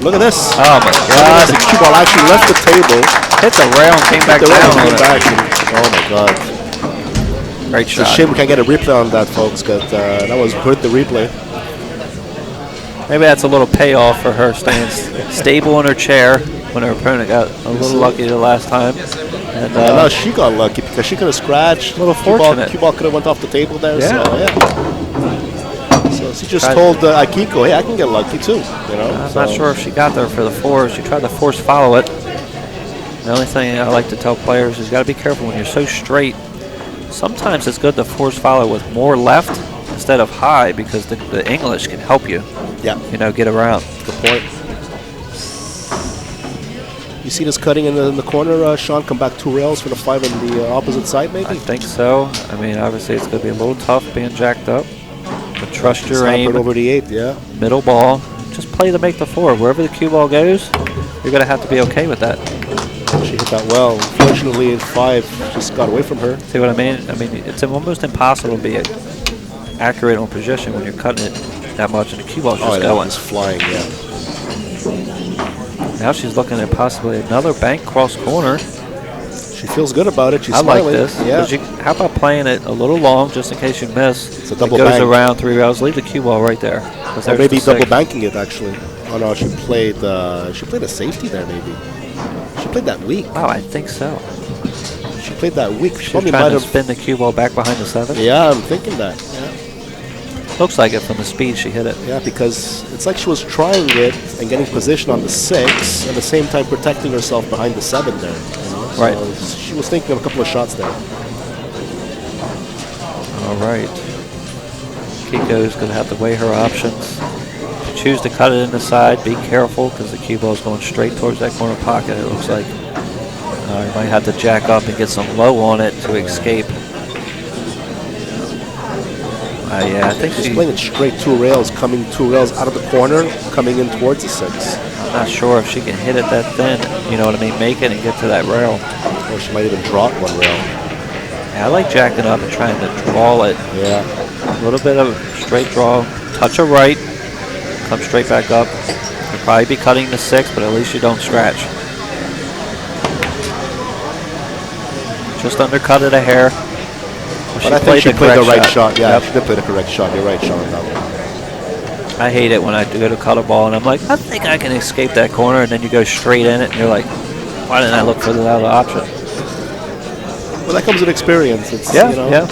Look at this. Oh, my God. The cue ball actually left the table. Hit the rail and came back The rail down on came it. back and- oh, my God. Great It's a shot. shame we can't get a replay on that, folks, because that was worth the replay. Maybe that's a little payoff for her staying stable in her chair when her opponent got a little lucky the last time. And No, she got lucky because she could have scratched. A little fortunate. Cue ball could have went off the table there. Yeah. So, yeah. So she just told Akiko, hey, I can get lucky too. You know. I'm not sure if she got there for the 4. She tried to force follow it. The only thing I like to tell players is you got to be careful when you're so straight. Sometimes it's good to force follow with more left instead of high because the English can help you. Yeah. You know, get around. Good point. You see this cutting in the corner, Sean? Come back 2 rails for the 5 on the opposite side, maybe? I think so. I mean, obviously it's going to be a little tough being jacked up. But trust your Stop aim. it over the 8, yeah. Middle ball. Just play to make the 4. Wherever the cue ball goes, you're going to have to be okay with that. She hit that well. Unfortunately, 5 just got away from her. See what I mean? I mean, it's almost impossible to be accurate on position when you're cutting it that much and the cue ball's just that going. was flying, yeah. Now she's looking at possibly another bank cross corner. She feels good about it. She's I smiling. like this. Yeah. 'Cause how about playing it a little long just in case you miss? It's a double it goes bank. around 3 rails. Leave the cue ball right there. 'Cause Or there's maybe the double 6. banking it, actually. Oh, no, she played a safety there, maybe. She played that weak. Wow, I think so. She played that weak. She She's probably trying might to have. spin the cue ball back behind the 7. Yeah, I'm thinking that. Looks like it from the speed she hit it. Yeah, because it's like she was trying it and getting position on the 6, at the same time protecting herself behind the 7 there. You know? Right. So she was thinking of a couple of shots there. All right. Kiko's going to have to weigh her options. Choose to cut it in the side. Be careful because the cue ball is going straight towards that corner pocket, it looks like. You might have to jack up and get some low on it to escape. Yeah, I think She's playing it straight 2 rails, coming 2 rails out of the corner, coming in towards the 6. I'm not sure if she can hit it that thin. You know what I mean? Make it and get to that rail. Or she might even drop 1 rail. Yeah, I like jacking up and trying to draw it. Yeah. A little bit of straight draw. Touch of right. Come straight back up. You'll probably be cutting the 6, but at least you don't scratch. Just undercut it a hair. But I think she played the right shot. Yeah, Yep. she did play the correct shot. You're right, Sean. That one. I hate it when I go to cut a ball and I'm like, I think I can escape that corner, and then you go straight in it and you're like, why didn't I look for the other option? Well, that comes with experience. It's, Yeah, you know. yeah.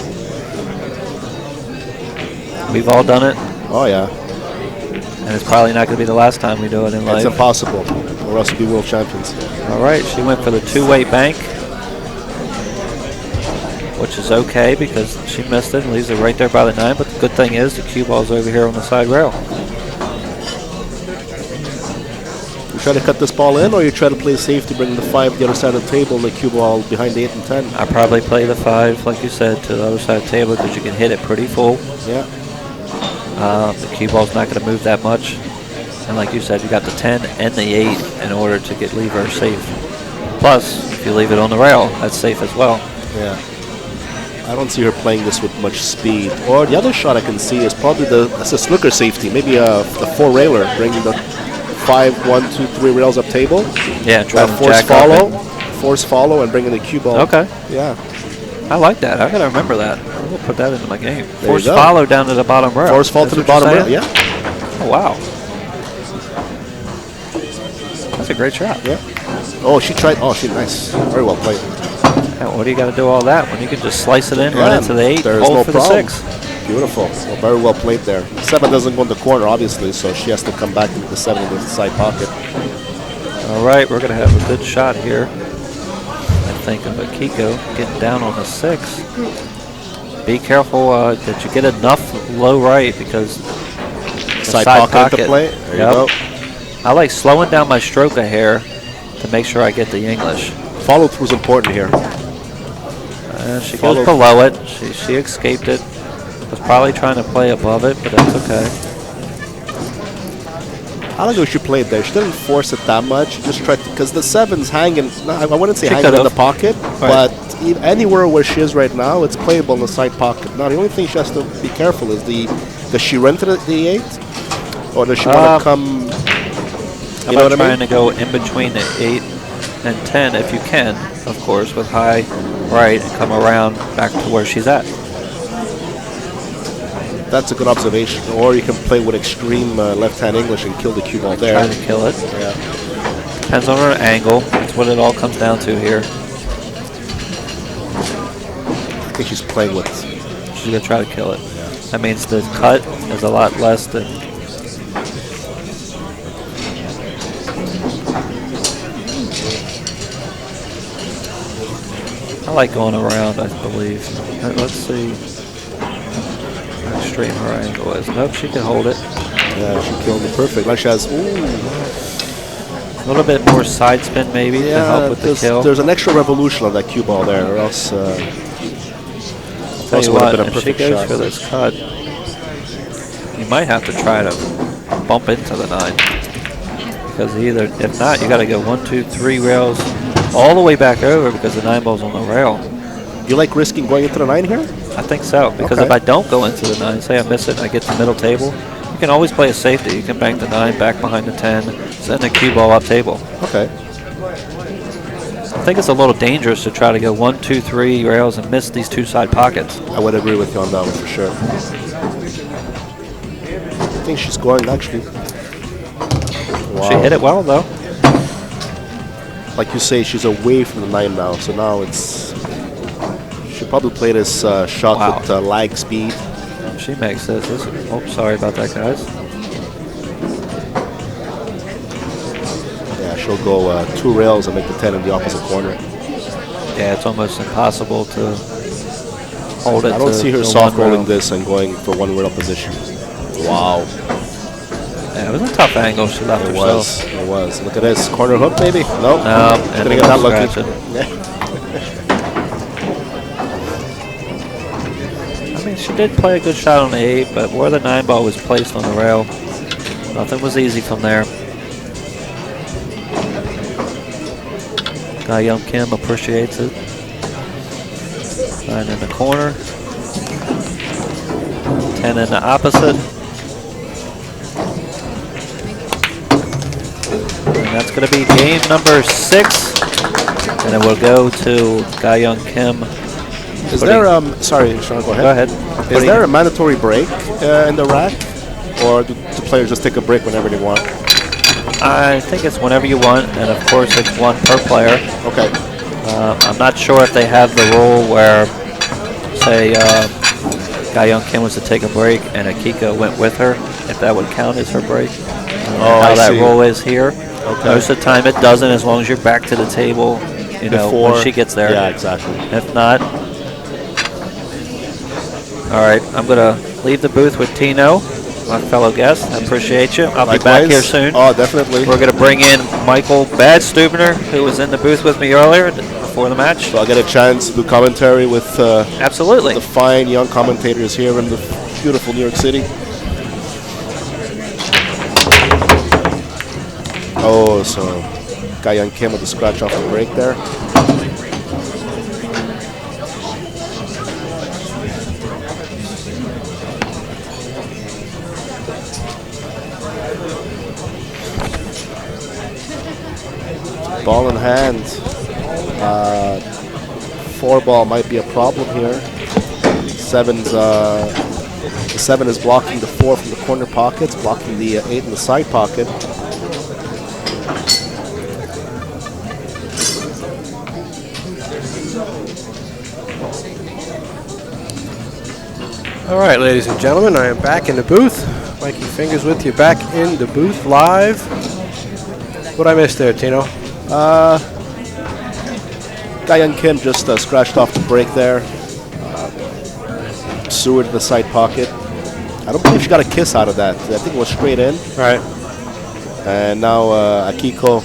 We've all done it, Oh, yeah. and it's probably not going to be the last time we do it in life. It's impossible, or else we'll be world champions. All right, she went for the 2-way bank, which is okay because she missed it and leaves it right there by the 9. But the good thing is the cue ball's over here on the side rail. You try to cut this ball in, or you try to play safe to bring the 5 to the other side of the table and the cue ball behind the 8 and 10? I probably play the 5, like you said, to the other side of the table because you can hit it pretty full. Yeah. The cue ball's not going to move that much. And like you said, you got the 10 and the 8 in order to leave her safe. Plus, if you leave it on the rail, that's safe as well. Yeah. I don't see her playing this with much speed. Or the other shot I can see is probably that's a snooker safety. Maybe the 4-railer, bringing the 5, 1, 2, 3 rails up table. Yeah, try to force jack up follow. Force follow and bringing the cue ball. Okay. Yeah. I like that. I got to remember that. I'm going to put that into my game. There Force you go. follow down to the bottom rail. Force fall to That's the what bottom you're rail. saying? Yeah. Oh, wow. That's a great shot. Yeah. Oh, she tried. Oh, she nice. Very well played. Yeah, what do you got to do all that when you can just slice it in, run into the 8, there's hold no for problem. the 6? Beautiful. Well, very well played there. 7 doesn't go in the corner, obviously, so she has to come back into the 7 into the side pocket. All right, we're going to have a good shot here. I think of Akiko getting down on the 6. Be careful that you get enough low right because the Side pocket into play. There you go. I like slowing down my stroke a hair to make sure I get the English. Follow through is important here. She goes below it. She escaped it. Was probably trying to play above it, but that's okay. I like how she played there. She didn't force it that much. Just tried to, because the 7's hanging. No, I wouldn't say hanging in the pocket, but anywhere where she is right now, it's playable in the side pocket. Now the only thing she has to be careful is does she run to the 8, or does she want to come? You know what I mean? Trying to go in between the 8 and 10 if you can, of course, with high right and come around back to where she's at. That's a good observation. Or you can play with extreme left-hand English and kill the cue ball there. Trying to kill it. Yeah. Depends on her angle. That's what it all comes down to here. I think she's playing with. She's gonna try to kill it. Yeah. That means the cut is a lot less than. I like going around, I believe. Let's see how extreme her angle is. Nope, she can hold it. Yeah, she killed it perfect. Like she has, a little bit more side spin maybe to help with the kill. There's an extra revolution on that cue ball there, or else I'll tell you what, if she goes for this cut, you might have to try to bump into the 9. Because if not, you got to go 1, 2, 3 rails all the way back over because the 9 ball's on the rail. You like risking going into the 9 here? I think so, because if I don't go into the 9, say I miss it and I get to the middle table, you can always play a safety. You can bank the 9 back behind the 10, send the cue ball up table. Okay. I think it's a little dangerous to try to go 1, 2, 3 rails and miss these 2 side pockets. I would agree with you on that one for sure. I think she's going actually. Wow. She hit it well though. Like you say, she's away from the 9 now, so now she'll probably play this shot with lag speed. She makes this. Oh, sorry about that, guys. Yeah, she'll go 2 rails and make the 10 in the opposite corner. Yeah, it's almost impossible to hold it. I don't see her soft rolling this and going for 1 rail position. Wow. Yeah, it was a tough angle she left herself. It was. Look at this. Corner hook, maybe? Nope. No. She's going to get that lucky. I mean, she did play a good shot on the 8, but where the 9 ball was placed on the rail, nothing was easy from there. Ga-Young Kim appreciates it. 9 in the corner. 10 in the opposite. And that's going to be game number 6. And then we'll go to Ga-Young Kim. Is there, sorry, Sean, go ahead. Go ahead. Is there a mandatory break in the rack? Or do players just take a break whenever they want? I think it's whenever you want, and of course it's 1 per player. Okay. I'm not sure if they have the rule where, say, Ga-Young Kim was to take a break and Akiko went with her, if that would count as her break. How that rule is here. Okay. Most of the time it doesn't, as long as you're back to the table, you know, when she gets there. Yeah, exactly. If not, all right, I'm going to leave the booth with Tino, my fellow guest. I appreciate you. I'll be back here soon. Oh, definitely. We're going to bring in Michael Bad Stubner, who was in the booth with me earlier before the match. So I'll get a chance to do commentary with absolutely the fine young commentators here in the beautiful New York City. Oh, so Ga-Young Kim with the scratch off the break there. Ball in hand. 4 ball might be a problem here. The 7 is blocking the 4 from the corner pockets, blocking the 8 in the side pocket. All right, ladies and gentlemen, I am back in the booth. Mikey Fingers with you, back in the booth live. What I missed there, Tino? Ga-Yeon Kim just scratched off the break there. Seward to the side pocket. I don't believe she got a kiss out of that. I think it was straight in. Right. And now Akiko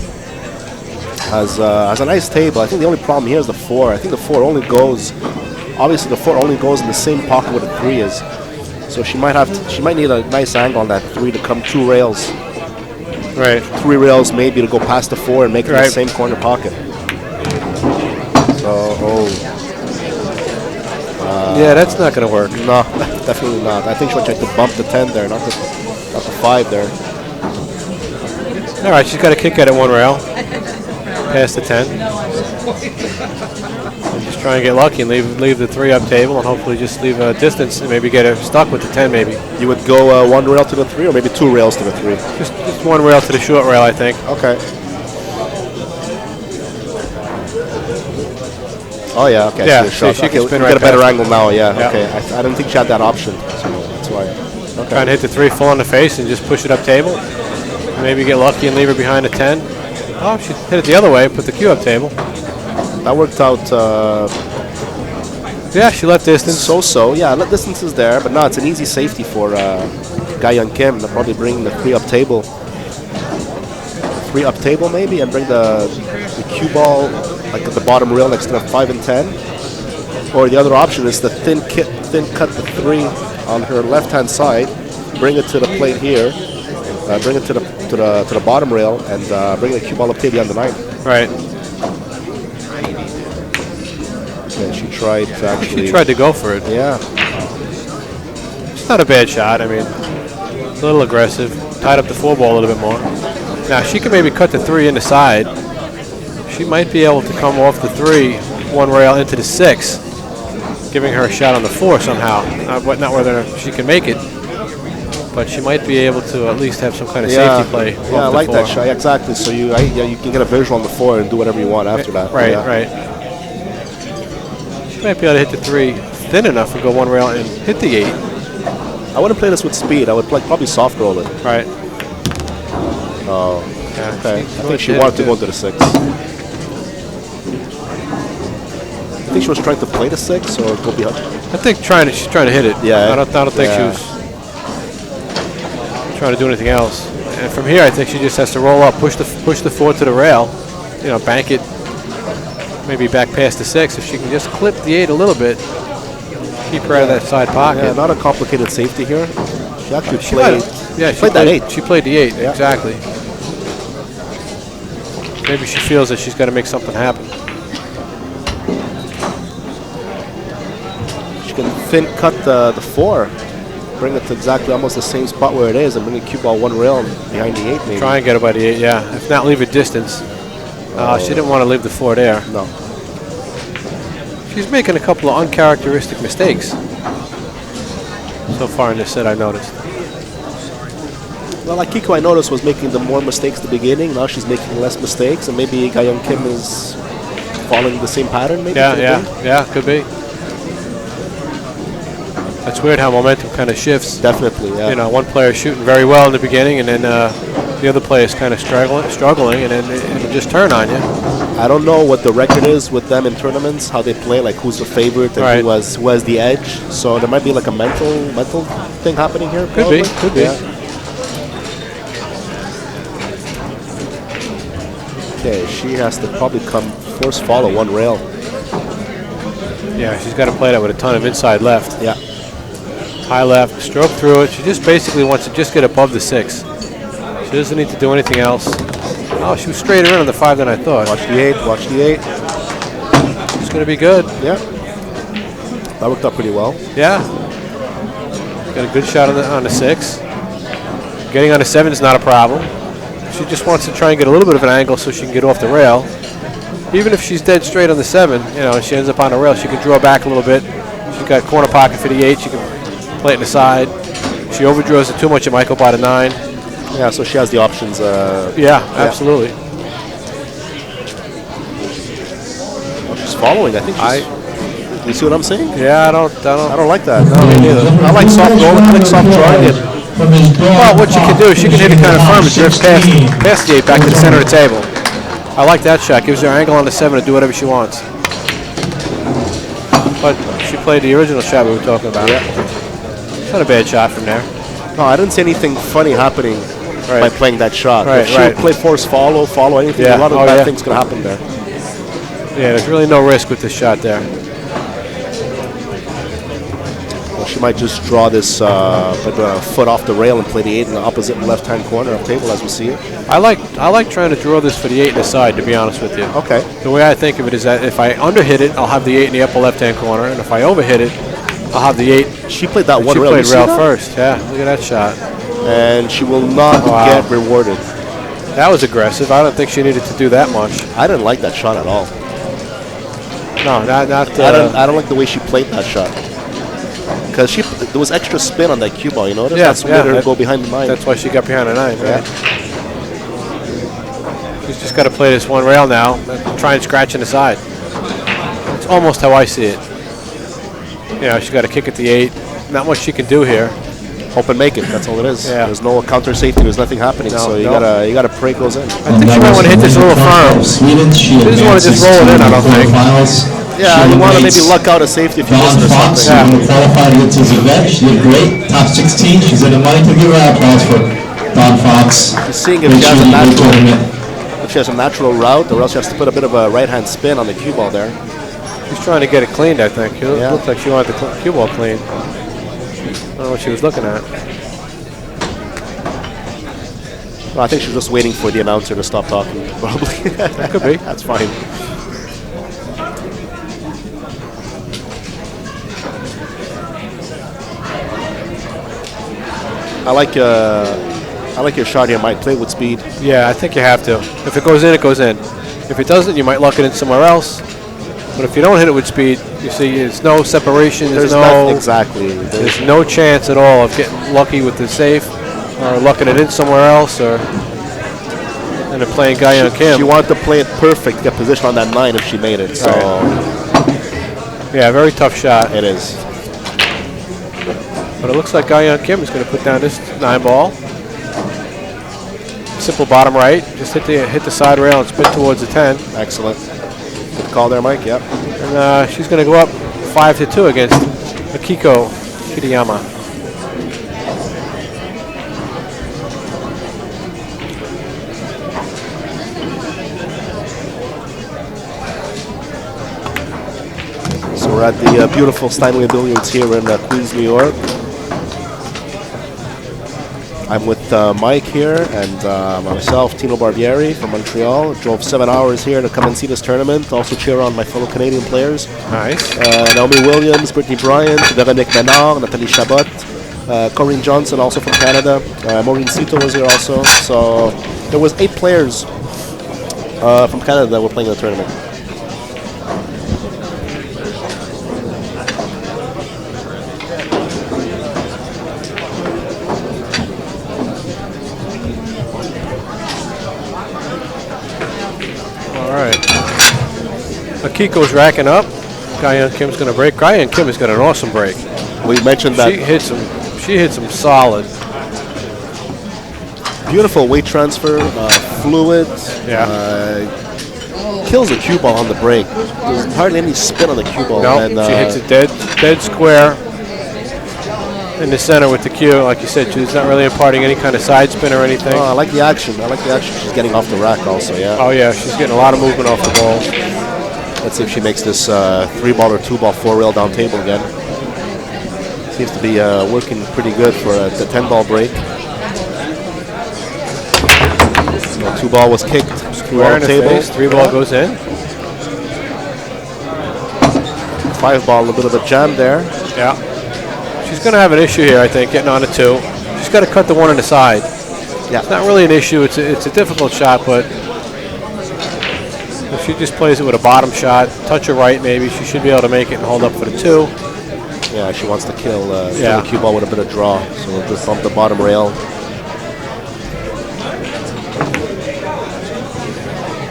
has a nice table. I think the only problem here is the 4. I think the 4 only goes. Obviously, the 4 only goes in the same pocket where the 3 is. So she might need a nice angle on that 3 to come 2 rails. Right. 3 rails maybe to go past the 4 and make it in the same corner pocket. So, yeah, that's not going to work. no, definitely not. I think she'll try to bump the 10 there, not the 5 there. All right, she's got to kick at it 1 rail, past the 10. And just try and get lucky and leave the 3 up table, and hopefully just leave a distance and maybe get her stuck with the 10 maybe. You would go 1 rail to the 3 or maybe 2 rails to the 3? Just 1 rail to the short rail, I think. Okay. Oh yeah, okay. Yeah, so she can spin we right get a better past angle now. Yeah, Yeah. okay. I didn't think she had that option, so that's why. Okay. Trying to hit the 3 full on the face and just push it up table. And maybe get lucky and leave her behind the 10. Oh, she hit it the other way, put the cue up table. That worked out. Yeah, she left distance. So. Yeah, distance is there, but no, it's an easy safety for Ga-Yeon Kim. They'll probably bring the 3 up table. 3 up table maybe, and bring the cue ball like at the bottom rail next to the 5 and 10. Or the other option is the thin cut the 3 on her left-hand side, bring it to the plate here, bring it to the bottom rail, and bring the cue ball up table on the 9. Right. And she tried to actually. She tried to go for it. Yeah. It's not a bad shot. I mean, a little aggressive. Tied up the 4 ball a little bit more. Now, she could maybe cut the 3 in the side. She might be able to come off the 3, 1 rail into the 6, giving her a shot on the 4 somehow. Not whether she can make it, but she might be able to at least have some kind of safety play. Yeah, I like that shot. Yeah, exactly. So you can get a visual on the 4 and do whatever you want after that. Right, yeah. right. She might be able to hit the 3 thin enough to go 1 rail and hit the 8. I wouldn't play this with speed. I would probably soft roll it. Right. Oh, Yeah, okay. I think she wanted to go to the 6. I think she was trying to play the 6 or go behind. I think she's trying to hit it. Yeah. I don't think she was trying to do anything else. And from here, I think she just has to roll up, push the 4 to the rail, bank it, maybe back past the 6. If she can just clip the 8 a little bit, keep her out of that side pocket. Yeah, not a complicated safety here. She actually played. She played that 8. She played the 8, Yeah. exactly. Maybe she feels that she's got to make something happen. She can thin cut the 4, bring it to exactly almost the same spot where it is, and bring the cue ball 1 rail behind the 8 maybe. Try and get her by the 8, yeah. If not, leave a distance. She didn't want to leave the 4 there. No. She's making a couple of uncharacteristic mistakes so far in this set, I noticed. Well, Akiko, I noticed, was making the more mistakes at the beginning. Now she's making less mistakes, and maybe Ga-Yeon Kim is following the same pattern, maybe? Yeah, could be. It's weird how momentum kind of shifts. Definitely, yeah. One player shooting very well in the beginning, and then the other player is kind of struggling, and then it'll just turn on you. I don't know what the record is with them in tournaments, how they play, like who's the favorite and who has the edge. So there might be like a mental thing happening here. Could be. Yeah. Okay, she has to probably force follow 1 rail. Yeah, she's got to play that with a ton of inside left. Yeah. High left, stroke through it. She just basically wants to just get above the 6. She doesn't need to do anything else. Oh, she was straighter in on the 5 than I thought. Watch the 8, watch the 8. It's going to be good. Yeah. That worked out pretty well. Yeah. Got a good shot on the 6. Getting on the 7 is not a problem. She just wants to try and get a little bit of an angle so she can get off the rail. Even if she's dead straight on the 7, and she ends up on the rail, she can draw back a little bit. She's got corner pocket for the 8. She can play it in the side. If she overdraws it too much, it might go by the 9. Yeah, so she has the options. Yeah, absolutely. Oh, she's following. I think she's. You see what I'm saying? Yeah, I don't like that. No, me neither. I like soft rolling. I like soft drawing it. from his dog. Well, what she can do, she can hit it kind of firm and drift past the 8 back to the center of the table. I like that shot. Gives her angle on the 7 to do whatever she wants. But she played the original shot we were talking about. Yeah. It's not a bad shot from there. No, I didn't see anything funny happening by playing that shot. Right, if she would play force follow anything, a lot of bad things could happen there. Yeah, there's really no risk with this shot there. Well, she might just draw this foot off the rail and play the 8 in the opposite left-hand corner of the table as we see it. I like trying to draw this for the 8 in the side, to be honest with you. Okay. The way I think of it is that if I underhit it, I'll have the 8 in the upper left-hand corner, and if I overhit it, I'll have the 8. She played that one she rail. Played rail first. Yeah, look at that shot. And she will not get rewarded. That was aggressive. I don't think she needed to do that much. I didn't like that shot at all. No, not. I don't like the way she played that shot. Because there was extra spin on that cue ball, you notice? Yeah, That's what made her go behind the 9. That's why she got behind the 9. Yeah. Right? She's just got to play this one rail now. Try and scratch in the side. It's almost how I see it. You know, she's got to kick at the 8. Not much she can do here. Hope and make it. That's all it is. Yeah. There's no counter safety. There's nothing happening. So you gotta pray goes in. I think she might want to hit this a little firm. She doesn't want to just roll it in, I don't think. Yeah, you want to maybe luck out a safety if you miss it or something. Qualified with his event. She did great. Top 16. She's in the money to give her applause for Dawn Fox. She's seeing if she has a natural route, or else she has to put a bit of a right-hand spin on the cue ball there. She's trying to get it cleaned, I think. It looks like she wanted the cue ball clean. I don't know what she was looking at. Well, I think she was just waiting for the announcer to stop talking, probably. That could be. That's fine. I like your shot here, Mike. Play it with speed. Yeah, I think you have to. If it goes in, it goes in. If it doesn't, you might luck it in somewhere else. But if you don't hit it with speed, you see, there's no separation. There's no chance at all of getting lucky with the safe, or lucking it in somewhere else, or and then playing Guyon Kim. She wanted to play it perfect, get position on that 9 if she made it. So yeah, very tough shot. It is. But it looks like Guyon Kim is going to put down this 9 ball. Simple bottom right. Just hit the side rail and spin towards the 10. Excellent. Good call there, Mike. Yep. And she's going to go up 5-2 against Akiko Kitayama. So we're at the beautiful Steinway Billiards here in Queens, New York. I'm with Mike here and myself, Tino Barbieri from Montreal. Drove 7 hours here to come and see this tournament. Also cheer on my fellow Canadian players. Nice. Naomi Williams, Brittany Bryant, Veronique Menard, Nathalie Chabot, Corinne Johnson also from Canada. Maureen Cito was here also. So there was 8 players from Canada that were playing in the tournament. Akiko's racking up. Guyon Kim's going to break. Guyon Kim has got an awesome break. We mentioned that. She hits him solid. Beautiful weight transfer, fluid. Yeah. Kills the cue ball on the break. There's hardly any spin on the cue ball. No, and, she hits it dead square in the center with the cue. Like you said, she's not really imparting any kind of side spin or anything. I like the action. She's getting off the rack also, yeah. Oh, yeah, she's getting a lot of movement off the ball. Let's see if she makes this 3-ball or 2-ball 4-rail down table again. Seems to be working pretty good for the 10-ball break. So 2-ball was kicked. Square in the face, 3-ball goes in. 5-ball, a bit of a jam there. Yeah. She's going to have an issue here, I think, getting on to 2. She's got to cut the 1 on the side. Yeah. It's not really an issue. It's a difficult shot, but if she just plays it with a bottom shot, touch her right maybe, she should be able to make it and hold up for the 2. Yeah, she wants to kill the cue ball with a bit of draw. So we'll just bump the bottom rail.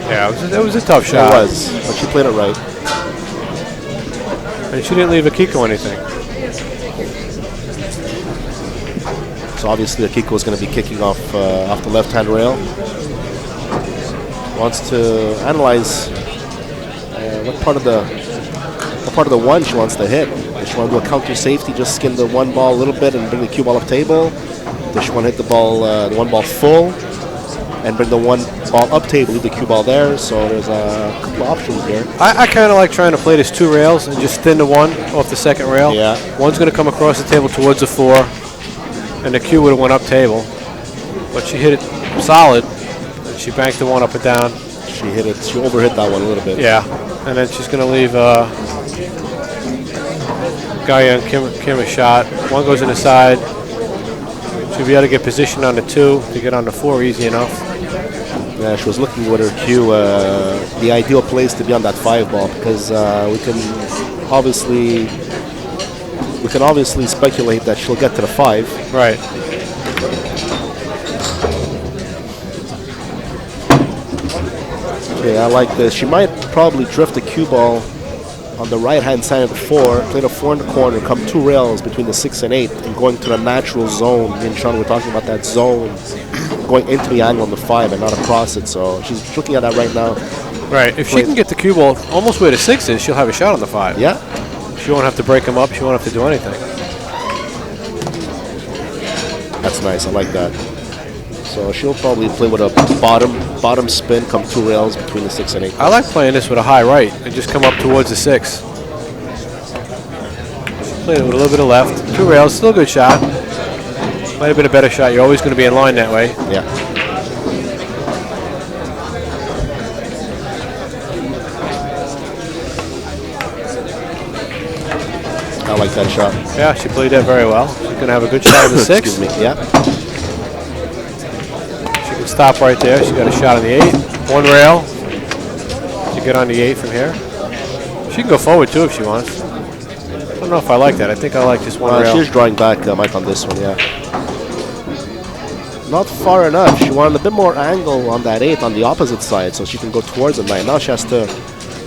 Yeah, it was a tough shot. It was, but she played it right. And she didn't leave Akiko anything. So obviously Akiko is going to be kicking off off the left-hand rail. Wants to analyze what part of the one she wants to hit. Does she want to do a counter safety, just skin the one ball a little bit and bring the cue ball up table? Does she want to hit the ball, the one ball full, and bring the one ball up table, leave the cue ball there? So there's a couple of options here. I kind of like trying to play this 2 rails and just thin the one off the second rail. Yeah. One's going to come across the table towards the 4, and the cue would have went up table. But she hit it solid, and she banked the one up and down. She overhit that one a little bit. Yeah, and then she's going to leave Gaia and Kim a shot. One goes in the side. She'll be able to get position on the 2 to get on the 4 easy enough. Yeah, she was looking with her cue, the ideal place to be on that 5 ball, because we can obviously speculate that she'll get to the 5. Right. Okay, I like this. She might probably drift the cue ball on the right-hand side of the 4, play the 4 in the corner, come 2 rails between the 6 and 8, and going to the natural zone. Me and Sean were talking about that zone, going into the angle on the 5 and not across it. So she's looking at that right now. Right. If she can get the cue ball almost where the 6 is, she'll have a shot on the 5. Yeah. She won't have to break them up. She won't have to do anything. That's nice. I like that. So she'll probably play with a bottom spin, come 2 rails between the 6 and 8. I like playing this with a high right and just come up towards the 6. Played it with a little bit of left. 2 rails, still a good shot. Might have been a better shot. You're always going to be in line that way. Yeah. I like that shot. Yeah, she played that very well. She's going to have a good shot on the 6. Excuse me. Yeah. She can stop right there. She got a shot on the 8. 1 rail to get on the 8 from here. She can go forward too if she wants. I don't know if I like that. I think I like just 1 rail. She's drawing back, Mike, on this one. Yeah. Not far enough. She wanted a bit more angle on that 8 on the opposite side, so she can go towards the 9. Now she has to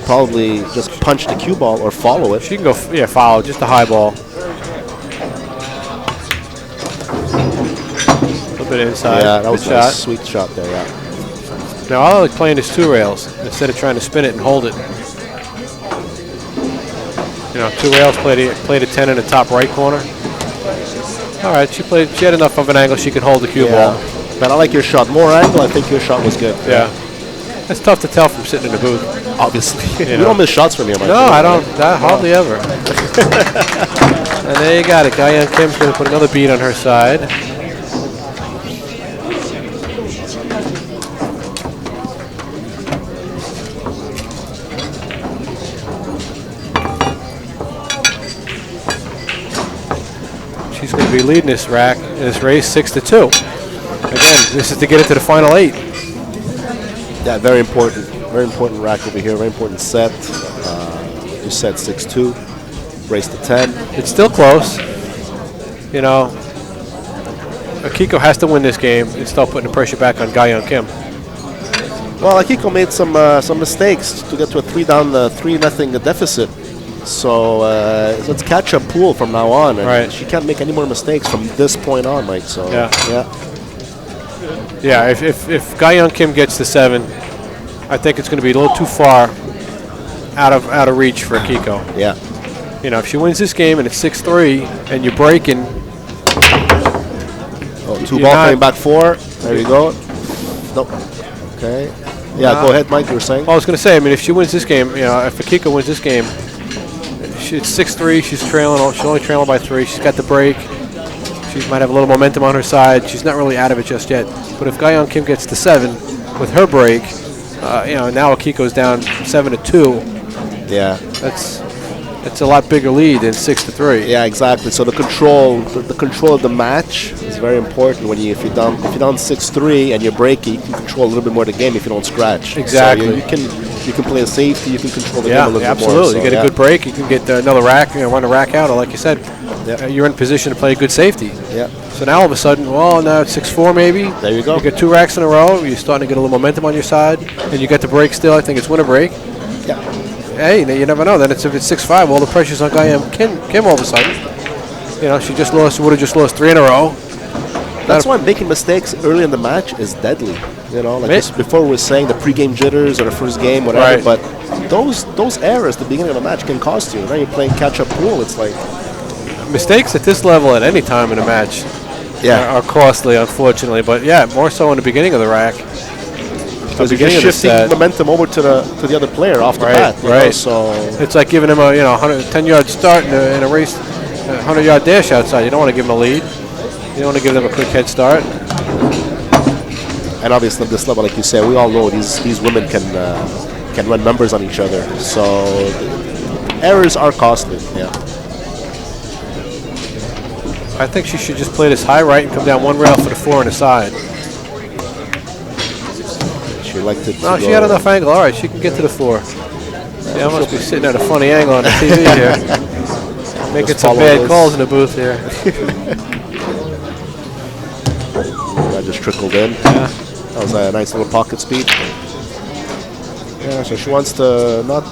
probably just punch the cue ball or follow it. She can go, follow, just a high ball. A little bit inside. Yeah, that was good a shot. sweet shot there, yeah. Now I like playing this 2 rails instead of trying to spin it and hold it. 2 rails, played a 10 in the top right corner. All right, she had enough of an angle she could hold the cue ball. But I like your shot. More angle, I think your shot was good. Yeah. It's tough to tell from sitting in the booth. Obviously. You don't miss shots from here, Mike. No, I don't. Hardly ever. And there you got it. Gaia Kim's going to put another beat on her side. She's going to be leading this rack in this race 6-2. Again, this is to get it to the final 8. Yeah, very important. Very important rack over here. Very important set. You set 6-2. Race to 10. It's still close. Akiko has to win this game and start putting the pressure back on Gaia Kim. Well, Akiko made some mistakes to get to a 3-0 deficit. So let's catch a pool from now on. And right. She can't make any more mistakes from this point on, Mike. So yeah. If Gaia Kim gets to 7, I think it's going to be a little too far out of reach for Akiko. Yeah. If she wins this game and it's 6-3 and you're breaking. Oh, 2 ball coming back 4. There you go. Nope. Okay. Yeah, go ahead, Mike. You were saying. I was going to say. If she wins this game, if Akiko wins this game, it's 6-3. She's trailing. She's only trailing by 3. She's got the break. She might have a little momentum on her side. She's not really out of it just yet. But if Gaia Kim gets to 7 with her break, now Akiko's down 7-2. Yeah. That's a lot bigger lead than 6-3. Yeah, exactly. So the control of the match is very important. If you're down 6-3 and you're breaking, you can control a little bit more of the game if you don't scratch. Exactly. So you can play a safety. You can control the game a little bit more. Absolutely. You get a good break. You can get another rack. Run a rack out, or like you said, you're in position to play a good safety. Yeah. So now all of a sudden, now it's 6-4 maybe. There you go. You get 2 racks in a row. You're starting to get a little momentum on your side, and you get the break still. I think it's win a break. Yeah. Hey, you never know. Then if it's 6-5, the pressure's on Gaia Kim all of a sudden. She would have just lost 3 in a row. That's why making mistakes early in the match is deadly. You know, like just before we were saying the pre-game jitters or the first game, whatever. Right. But those errors at the beginning of the match can cost you. Now you're playing catch-up pool. It's like Mistakes at this level at any time in a match are costly, unfortunately. But yeah, more so in the beginning of the rack. because you're just shifting momentum over to the other player off the bat. You know, so it's like giving him a 110-yard start in a race, a 100-yard dash outside. You don't want to give him a lead. You don't want to give them a quick head start. And obviously at this level, like you said, we all know these women can run numbers on each other. So errors are costly. Yeah. I think she should just play this high right and come down one rail for the 4 on the side. She liked it. No, she had enough angle. All right, she can get to the 4. Yeah, I must be sitting at a funny angle on the TV here. Making some bad calls in the booth here. That just trickled in. Yeah. That was a nice little pocket speed. Yeah, so she wants to not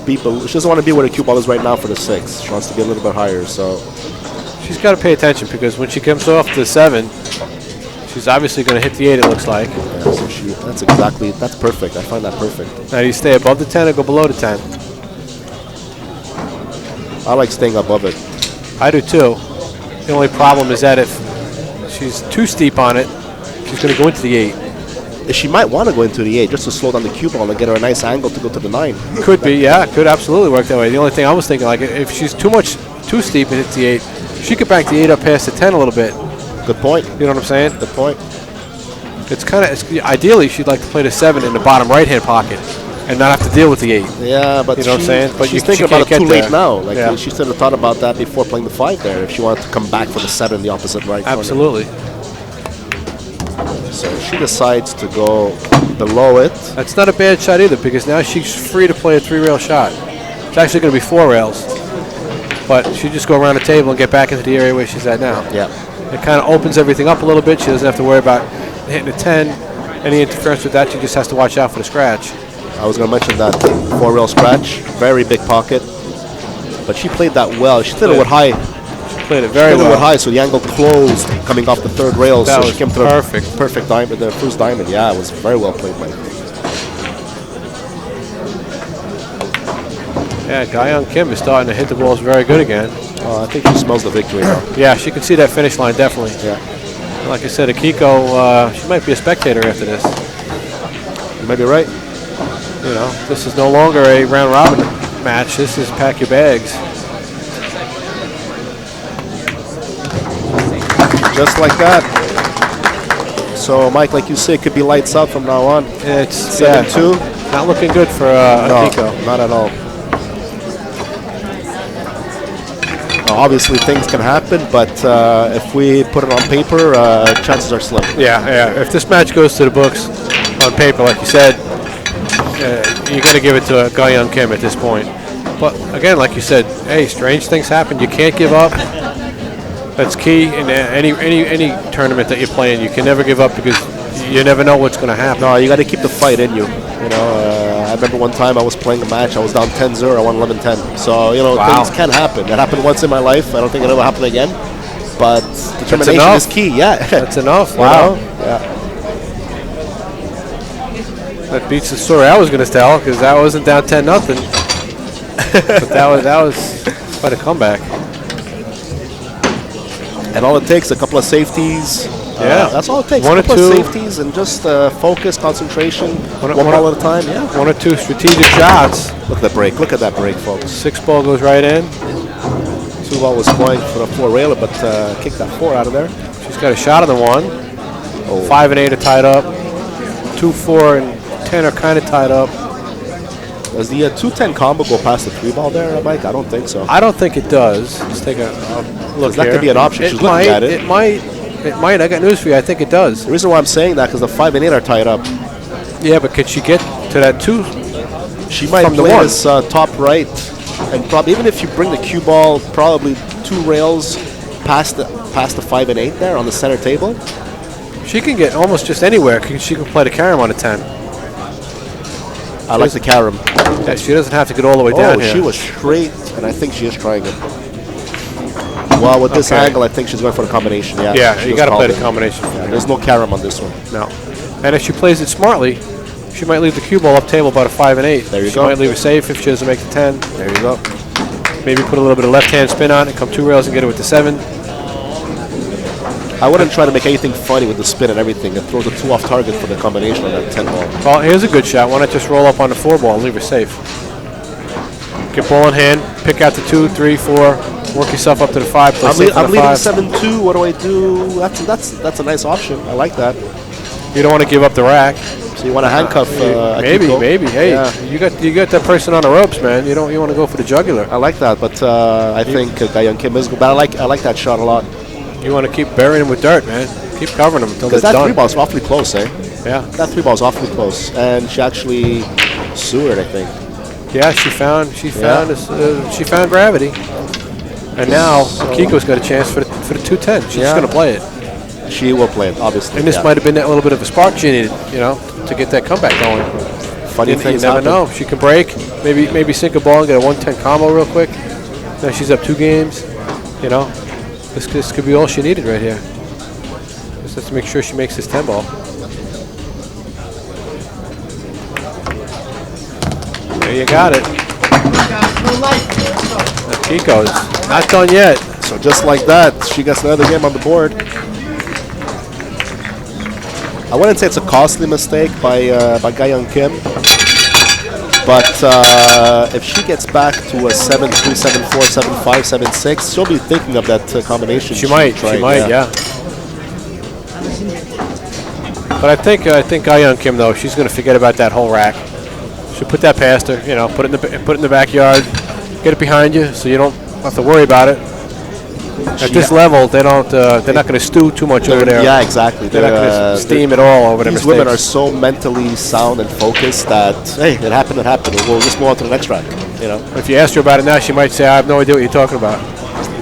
be. She doesn't want to be where the cue ball is right now for the 6. She wants to be a little bit higher. So she's got to pay attention because when she comes off the 7, she's obviously going to hit the 8. It looks like. Yeah, so that's perfect. I find that perfect. Now do you stay above the 10 or go below the 10? I like staying above it. I do too. The only problem is that if she's too steep on it, she's going to go into the 8. She might want to go into the 8 just to slow down the cue ball and get her a nice angle to go to the 9. Could be, yeah. Could absolutely work that way. The only thing I was thinking, like, if she's too steep and hits the 8, she could bank the 8 up past the 10 a little bit. Good point. You know what I'm saying? Good point. It's kind of ideally she'd like to play the 7 in the bottom right-hand pocket and not have to deal with the 8. Yeah, but you know what I'm saying? But she's thinking about it too late now. Like yeah. she should have thought about that before playing the 5 there. If she wanted to come back for the 7 in the opposite right corner. Absolutely. So she decides to go below it. That's not a bad shot either because now she's free to play a 3-rail shot. It's actually going to be 4 rails. But she just go around the table and get back into the area where she's at now. Yeah. It kind of opens everything up a little bit. She doesn't have to worry about hitting a 10. Any interference with that, she just has to watch out for the scratch. I was going to mention that 4-rail scratch, very big pocket. But she played that well. She did it with high. She played it very well. With high, so the angle closed coming off the 3rd rail. That so was she came to perfect diamond, the first diamond. Yeah, it was very well played by her. Yeah, Ga-Yeon Kim is starting to hit the balls very good again. I think she smells the victory now. Yeah, she can see that finish line, definitely. Yeah. Like I said, Akiko, she might be a spectator after this. You might be right. You know, this is no longer a round-robin match. This is pack your bags. Just like that. So, Mike, like you say, it could be lights out from now on. It's 7-2. Not looking good for Akiko. No, not at all. Obviously, things can happen, but if we put it on paper, chances are slim. Yeah. If this match goes to the books on paper, like you said, you got to give it to Ga-Yeon Kim at this point. But again, like you said, hey, strange things happen. You can't give up. That's key in any tournament that you're playing. You can never give up because you never know what's going to happen. No, you got to keep the fight in you. You know, I remember one time I was playing a match. I was down 10-0. I won 11-10. So, you know, things can happen. That happened once in my life. I don't think it'll ever happen again. But determination is key. Yeah. That's enough. Wow. Yeah. That beats the story I was going to tell because that wasn't down 10-0. But that was quite a comeback. And all it takes, a couple of safeties. Yeah. That's all it takes. One a or couple two. of safeties and just focus, concentration, one ball at a time. Yeah. 1 or 2 strategic shots. Look at that break. Look at that break, folks. 6 ball goes right in. 2 ball was flying for the 4-railer, but kicked that 4 out of there. She's got a shot on the 1. Oh. 5 and 8 are tied up. 2, 4, and 10 are kind of tied up. Does the 2-10 combo go past the 3 ball there, Mike? I don't think so. I don't think it does. Let's take a look here. That could be an option. She's looking at it. It might. I got news for you. I think it does. The reason why I'm saying that because the 5 and 8 are tied up. Yeah, but could she get to that 2? She might from play the 1. this top right, and probably even if you bring the cue ball probably 2 rails past the 5 and 8 there on the center table. She can get almost just anywhere. She can play the carom on a 10. I like the carom. Yeah, she doesn't have to get all the way down here. She was straight, and I think she is trying it. Well, with this Okay. angle, I think she's going for the combination. Yeah, Yeah, she you just got to play called the it. combination. Yeah, there's no carom on this one. No. And if she plays it smartly, she might leave the cue ball up table about a 5 and 8. There you she go. might leave it safe if she doesn't make the 10. There you go. Maybe put a little bit of left-hand spin on it, come 2 rails and get it with the 7. I wouldn't try to make anything funny with the spin and everything and throw the 2 off target for the combination on that 10 ball. Well, here's a good shot. Why not just roll up on the 4 ball and leave her safe? Get ball in hand, pick out the 2, 3, 4, work yourself up to the 5. Play safe on I'm the leading 5. 7-2. What do I do? That's a nice option. I like that. You don't want to give up the rack. So you want to handcuff Akiko. Maybe. Hey, Yeah. you got that person on the ropes, man. You want to go for the jugular. I like that, but I think Gayoung Kim is good. But I like that shot a lot. You want to keep burying him with dirt, man. Keep covering him until they're Because that done. 3 ball's awfully close, eh? Yeah. That 3 ball's awfully close, and she actually sewered, I think. Yeah, she found gravity, and now Akiko's got a chance for the 210. She's just going to play it, She will play it, obviously. and this might have been that little bit of a spark she needed, to get that comeback going. funny You things never happen. know. She can break, maybe sink a ball and get a 110 combo real quick. Now she's up 2 games. This could be all she needed right here. Just have to make sure she makes this 10 ball. There you got it. Akiko's not done yet. So just like that, she gets another game on the board. I wouldn't say it's a costly mistake by Gayoung Kim, but if she gets back to a 7-3, 7-4, 7-5, 7-6, she'll be thinking of that combination. She might, tried, yeah. But I think Gayoung Kim though, she's going to forget about that whole rack. She'll put that past her, put it in the backyard, get it behind you, so you don't have to worry about it. At this level, they're not going to stew too much over there. Yeah, exactly. They're not going to steam at all over their These mistakes. women are so mentally sound and focused that, hey, it happened. We'll just move on to the next rack. If you ask her about it now, she might say, "I have no idea what you're talking about."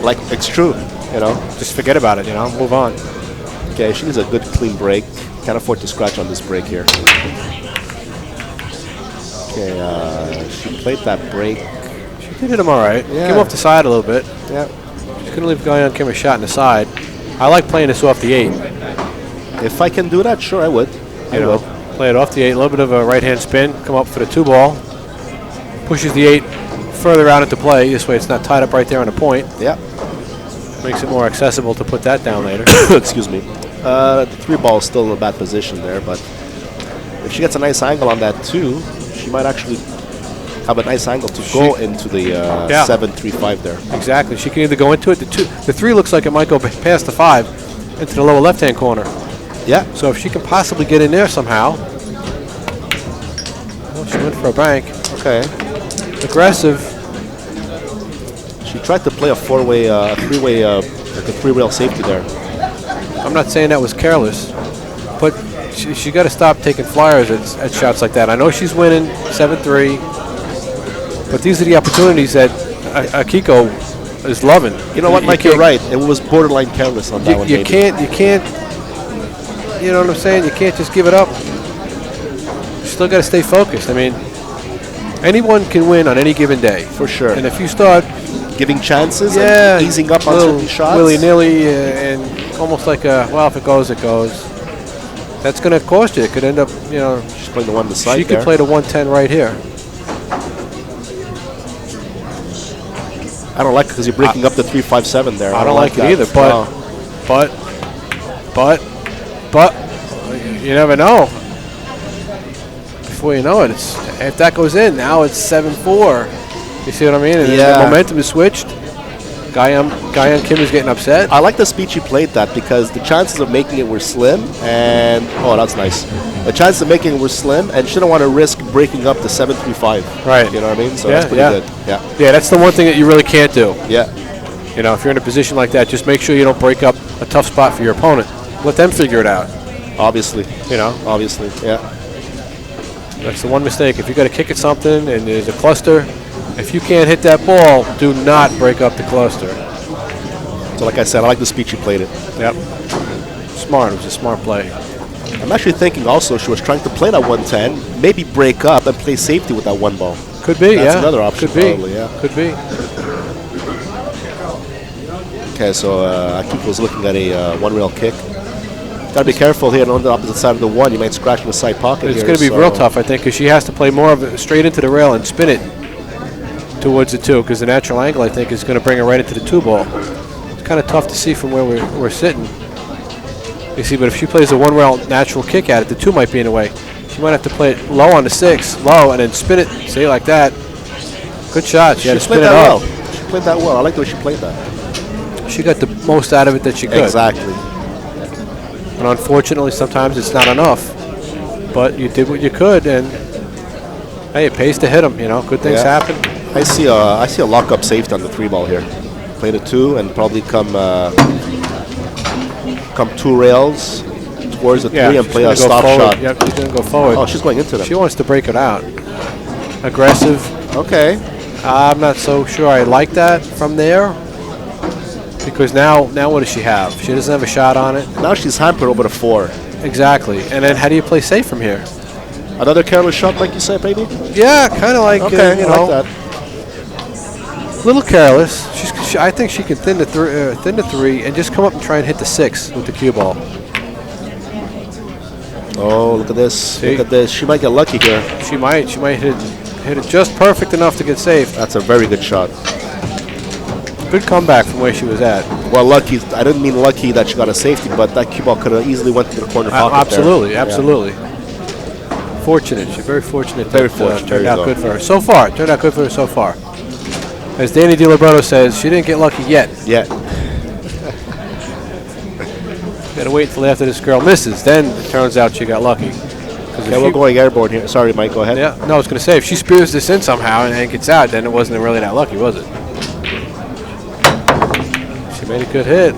Like, it's true, Just forget about it, move on. Okay, she needs a good clean break. Can't afford to scratch on this break here. Okay, she played that break. She did hit him all right. Yeah. Came off the side a little bit. Yeah. She's going to leave Gayoung Kim a shot in the side. I like playing this off the 8. If I can do that, sure, I would. Play it off the 8, a little bit of a right-hand spin, come up for the 2 ball. Pushes the 8 further out into play. This way it's not tied up right there on the point. Yeah. Makes it more accessible to put that down later. Excuse me. The 3 ball is still in a bad position there, but if she gets a nice angle on that 2, she might actually have a nice angle to go into the 7-3-5 there. Exactly. She can either go into it. The 3 looks like it might go past the 5 into the lower left-hand corner. Yeah. So if she can possibly get in there somehow. Well, she went for a bank. Okay. Aggressive. She tried to play a 4-way, 3-way, like a 3-rail safety there. I'm not saying that was careless, but she got to stop taking flyers at shots like that. I know she's winning 7-3, but these are the opportunities that Akiko is loving. You know what, Mike? You're right. It was borderline careless on that one. You can't. You know what I'm saying? You can't just give it up. You still got to stay focused. I mean, anyone can win on any given day, For sure. and if you start Giving chances and easing up on certain shots. willy-nilly and almost like if it goes, it goes. That's going to cost you. It could end up, She's playing the one to the side she there. could play the 110 right here. I don't like it because you're breaking up the 3-5-7 there. I don't like it that. either, but you never know. Before you know it, if that goes in, now it's 7-4. You see what I mean? And Yeah. the momentum is switched. Gayoung Kim is getting upset. I like the speed she played that because the chances of making it were slim, and that's nice. The chances of making it were slim, and she didn't want to risk breaking up the 7-3-5. Right. You know what I mean? So Yeah, that's pretty yeah. good. Yeah. Yeah, that's the one thing that you really can't do. Yeah. If you're in a position like that, just make sure you don't break up a tough spot for your opponent. Let them figure it out. Obviously. Obviously. Yeah. That's the one mistake. If you got to kick at something and there's a cluster, if you can't hit that ball, do not break up the cluster. So like I said, I like the speed she played it. Yep. Smart. It was a smart play. I'm actually thinking also she was trying to play that 110, maybe break up and play safety with that 1 ball. Could be, That's yeah. another option Could be. probably, yeah. Could be. Okay, so Akiko's looking at a one rail kick. Gotta be careful here on the opposite side of the one. You might scratch in the side pocket. It's going to be real tough, I think, because she has to play more of it straight into the rail and spin it towards the two, because the natural angle, I think, is going to bring her right into the two ball. It's kind of tough to see from where we're sitting. You see, but if she plays a one rail natural kick at it, the two might be in the way. She might have to play it low on the 6, low, and then spin it, see, like that. Good shot. She had to spin it up. Well. She played that well. I like the way she played that. She got the most out of it that she could. Exactly. And unfortunately, sometimes it's not enough. But you did what you could, and hey, it pays to hit them. You know, good things happen. I see a lock-up safety on the 3 ball here. Play the 2 and probably come 2 rails towards the 3 and play a stop shot. Yep, she's going to go forward. Oh, she's going into them. She wants to break it out. Aggressive. Okay. I'm not so sure I like that from there. Because now what does she have? She doesn't have a shot on it. Now she's hampered over the 4. Exactly. And then how do you play safe from here? Another careless shot, like you said, maybe? Yeah, kind of like, okay, you I know, like that. a little careless. I think she can thin the 3 and just come up and try and hit the 6 with the cue ball. Oh, look at this. See? Look at this. She might get lucky here. She might hit it just perfect enough to get safe. That's a very good shot. Good comeback from where she was at. Well, lucky. I didn't mean lucky that she got a safety, but that cue ball could have easily went to the corner pocket. Absolutely, there. absolutely. Fortunate. She's very fortunate. Very that, fortunate. Turned out good for her so far. Turned out good for her so far. As Danny DiLibretto says, she didn't get lucky yet. Yeah. Gotta wait until after this girl misses. Then it turns out she got lucky. Yeah, we're going airborne here. Sorry, Mike. Go ahead. Yeah. No, I was gonna say if she spears this in somehow and gets out, then it wasn't really that lucky, was it? She made a good hit.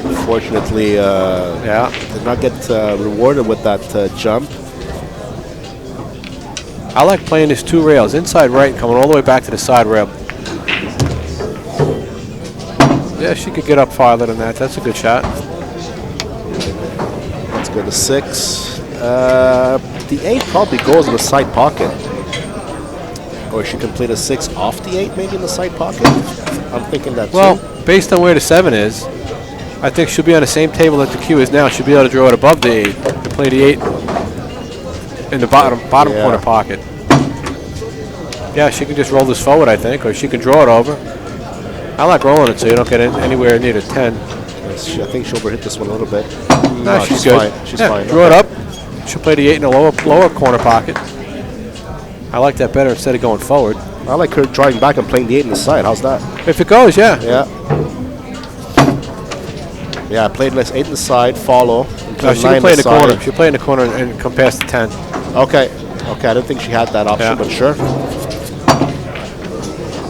Unfortunately, did not get rewarded with that jump. I like playing these 2 rails, inside right and coming all the way back to the side rail. Yeah, she could get up farther than that. That's a good shot. Let's go to 6. The 8 probably goes in the side pocket. Or she can play the 6 off the 8, maybe in the side pocket. I'm thinking that Well, based on where the 7 is, I think she'll be on the same table that the cue is now. She'll be able to draw it above the 8 and play the 8 in the bottom corner pocket. Yeah, she can just roll this forward, I think, or she can draw it over. I like rolling it so you don't get anywhere near the 10. I think she'll overhit this one a little bit. No, she's good. Fine. She's yeah, fine. Draw it up. She'll play the 8 in the lower corner pocket. I like that better instead of going forward. I like her drawing back and playing the 8 in the side. How's that? If it goes, yeah. Yeah. Yeah, played this 8 in the side, follow. No, she can play in the corner. She'll play in the corner and come past the 10. Okay. Okay, I didn't think she had that option, but sure.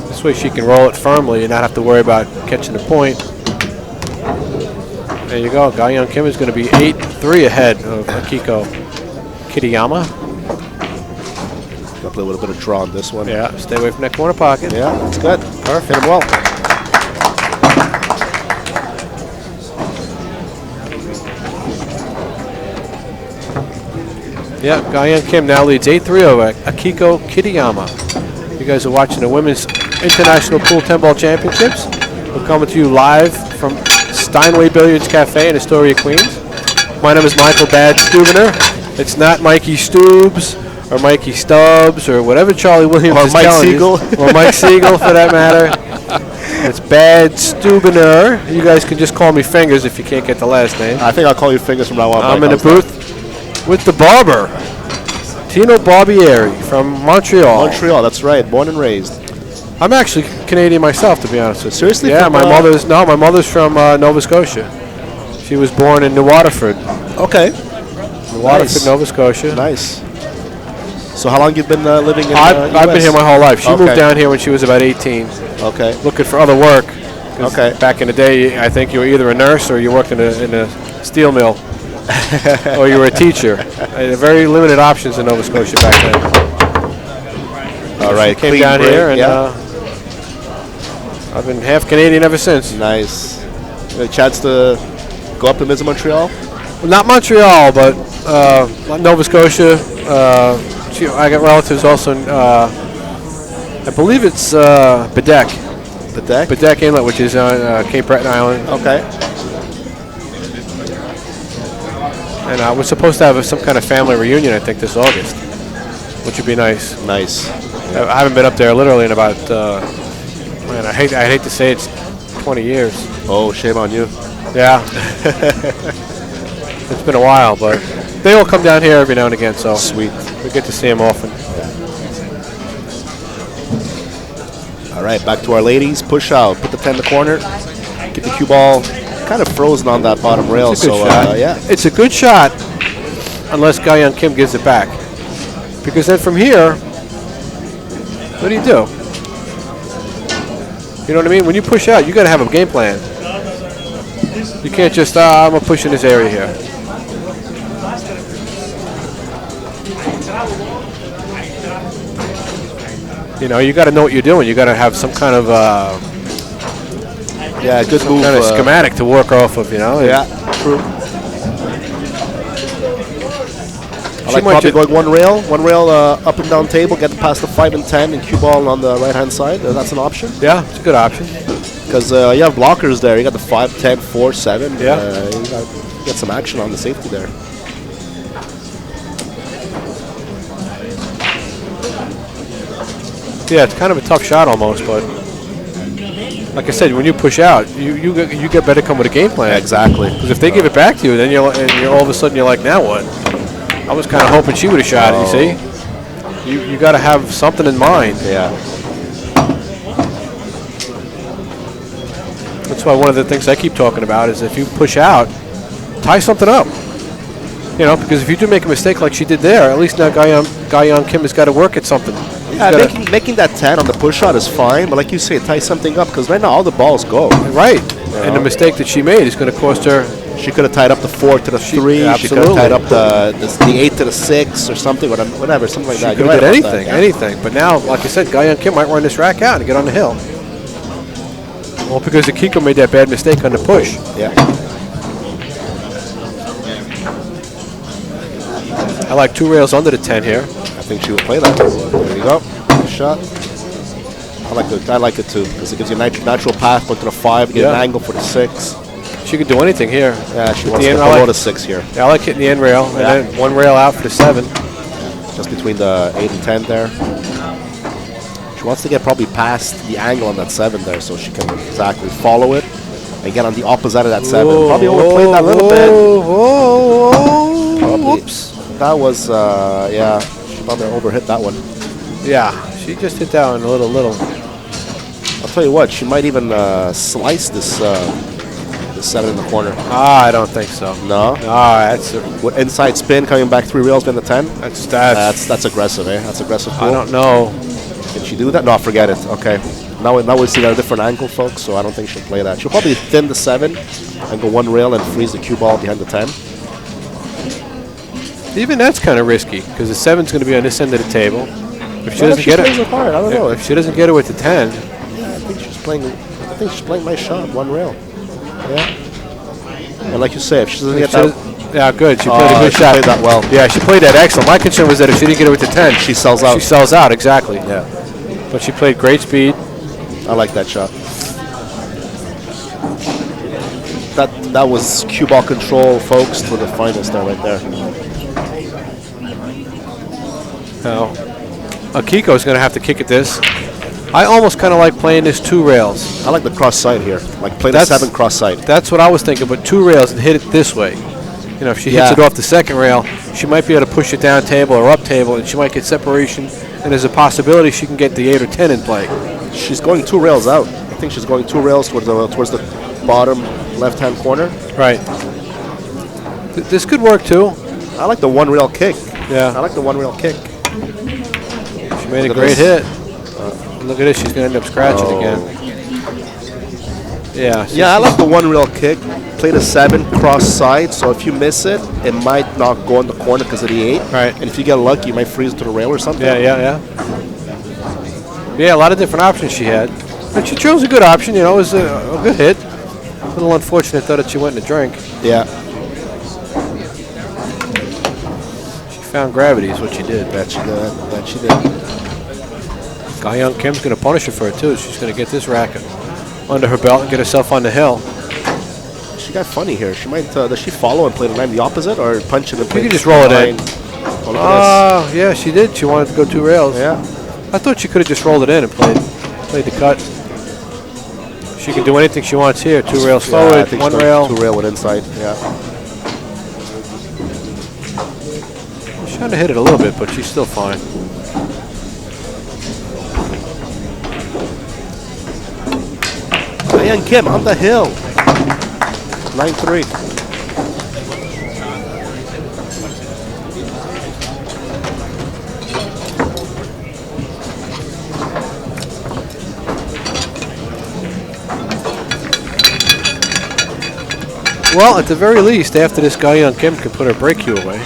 This way she can roll it firmly and not have to worry about catching the point. There you go. Ga-Yeon Kim is going to be 8-3 ahead of Akiko Kitayama. Got to play a little bit of draw on this one. Yeah, stay away from that corner pocket. Yeah, that's good. Perfect. Hit him well. Yeah, Ga-Yeon Kim now leads 8-3 over Akiko Kitayama. You guys are watching the Women's International Pool 10-Ball Championships. We're coming to you live from Steinway Billiards Cafe in Astoria, Queens. My name is Michael Bad Stubiner. It's not Mikey Stoobs or Mikey Stubbs or whatever Charlie Williams is telling you. Or Mike Siegel, for that matter. It's Bad Stubiner. You guys can just call me Fingers if you can't get the last name. I think I'll call you Fingers from now on. I'm in the booth with the barber, Tino Barbieri from Montreal. Montreal, that's right. Born and raised. I'm actually Canadian myself, to be honest with you. Seriously? Yeah, my mother's from Nova Scotia. She was born in New Waterford. Okay. New Waterford, Nova Scotia. Nice. So how long you been living in I've been here my whole life. She moved down here when she was about 18. Okay. Looking for other work. Okay. Back in the day, I think you were either a nurse or you worked in a steel mill. Or you were a teacher. Very limited options in Nova Scotia back then. All right. Came down here, and I've been half Canadian ever since. Nice. A chance to go up to visit Montreal? Well, not Montreal, but Nova Scotia. I got relatives also in, I believe it's Bedeck. The deck? Bedeck Inlet, which is on Cape Breton Island. Okay. And we're supposed to have some kind of family reunion, I think, this August, which would be nice. Nice. I haven't been up there literally in about, man, I hate to say it's 20 years. Oh, shame on you. Yeah. It's been a while, but they all come down here every now and again, so Sweet. we get to see them often. All right, back to our ladies. Push out. Put the 10 in the corner. Get the cue ball kind of frozen on that bottom rail. It's a good So, shot. yeah. It's a good shot unless Ga-Yeon Kim gives it back. Because then from here, what do? You know what I mean? When you push out, you got to have a game plan. You can't just, I'm going to push in this area here. You know, you got to know what you're doing. You got to have some kind of Yeah, good move. kind of schematic to work off of, you know. Yeah, true. I like might probably ju- going one rail up and down table, get past the 5 and 10, and cue ball on the right-hand side. That's an option. Yeah, it's a good option. Because you have blockers there. You got the 5, 10, 4, 7. Yeah. You got get some action on the safety there. Yeah, it's kind of a tough shot almost, but like I said, when you push out, you get better come with a game plan. Exactly. Because if they give it back to you, then you're all of a sudden you're like, now what? I was kind of hoping she would have shot it. You see, you got to have something in mind. Yeah. That's why one of the things I keep talking about is if you push out, tie something up. You know, because if you do make a mistake like she did there, at least now Ga-Yeon Kim has got to work at something. Yeah, making that 10 on the push shot is fine, but like you say, tie something up because right now all the balls go. Right. And the mistake that she made is going to cost her. She could have tied up the 4 to the 3. She could have tied up the 8 to the 6 or something, whatever, something like that. She could have did anything. But now, like I said, Ga-Yeon Kim might run this rack out and get on the hill. Well, because Akiko made that bad mistake on the push. Yeah. I like 2 rails under the 10 here. I think she will play that. There you go. Good shot. I like it too because it gives you a natural path going to the 5, get an angle for the 6. She could do anything here. Yeah, she wants to get below the 6 here. Yeah, I like hitting the end rail and then 1 rail out for the 7. Just between the 8 and 10 there. She wants to get probably past the angle on that 7 there so she can exactly follow it and get on the opposite of that 7. Probably overplayed that a little bit. Whoops. That was, yeah, she probably overhit that one. Yeah, she just hit that one a little. I'll tell you what, she might even slice this 7 in the corner. I don't think so. No? That's With inside spin coming back 3 rails behind the 10? that's aggressive, eh? That's aggressive. I don't know. Can she do that? No, forget it. Okay. Now we see at a different angle, folks, so I don't think she'll play that. She'll probably thin the 7 and go 1 rail and freeze the cue ball behind the 10. Even that's kind of risky because the 7's going to be on this end of the table. If she doesn't get it, I don't know. if she doesn't get it with the 10, Yeah, I think she's playing my shot, 1 rail. Yeah. And like you say, if she doesn't get that, yeah, good. She played a good she shot. played that well. Yeah, she played that excellent. My concern was that if she didn't get it with the 10, she sells out. She sells out, exactly. Yeah. But she played great speed. I like that shot. That was cue ball control, folks, to the finals there, right there. Now, Akiko's going to have to kick at this. I almost kind of like playing this 2 rails. I like the cross side here. Like play the 7 cross side. That's what I was thinking, but 2 rails and hit it this way. You know, if she hits it off the 2nd rail, she might be able to push it down table or up table, and she might get separation, and there's a possibility she can get the 8 or 10 in play. She's going 2 rails out. I think she's going 2 rails towards the bottom left-hand corner. Right. This could work too. I like the 1 rail kick. Yeah. I like the 1 rail kick. She made a great hit. Look at this. She's going to end up scratching again. Yeah. Yeah, I like the 1 rail kick. Play the 7 cross side, so if you miss it, it might not go in the corner because of the 8. Right. And if you get lucky, you might freeze to the rail or something. Yeah, a lot of different options she had. But she chose a good option, you know, it was a good hit. A little unfortunate, though, that she went in a drink. Yeah. She found gravity is what she did. That she did. Ga-Yeon Kim's going to punish her for it, too. She's going to get this racket. under her belt and get herself on the hill. She got funny here. She might. Does she follow and play the 9 the opposite, or punch it and play? You can just roll it in. Oh, look at Yeah, she did. She wanted to go 2 rails. this. Yeah. I thought she could have just rolled it in and played the cut. She can do anything she wants here. 2 rails I forward, think 1 she rail. 2 rail with inside. Yeah. She's trying to hit it a little bit, but she's still fine. Young Kim on the hill. 9-3. Well, at the very least, after this guy on Kim can put her break cue away.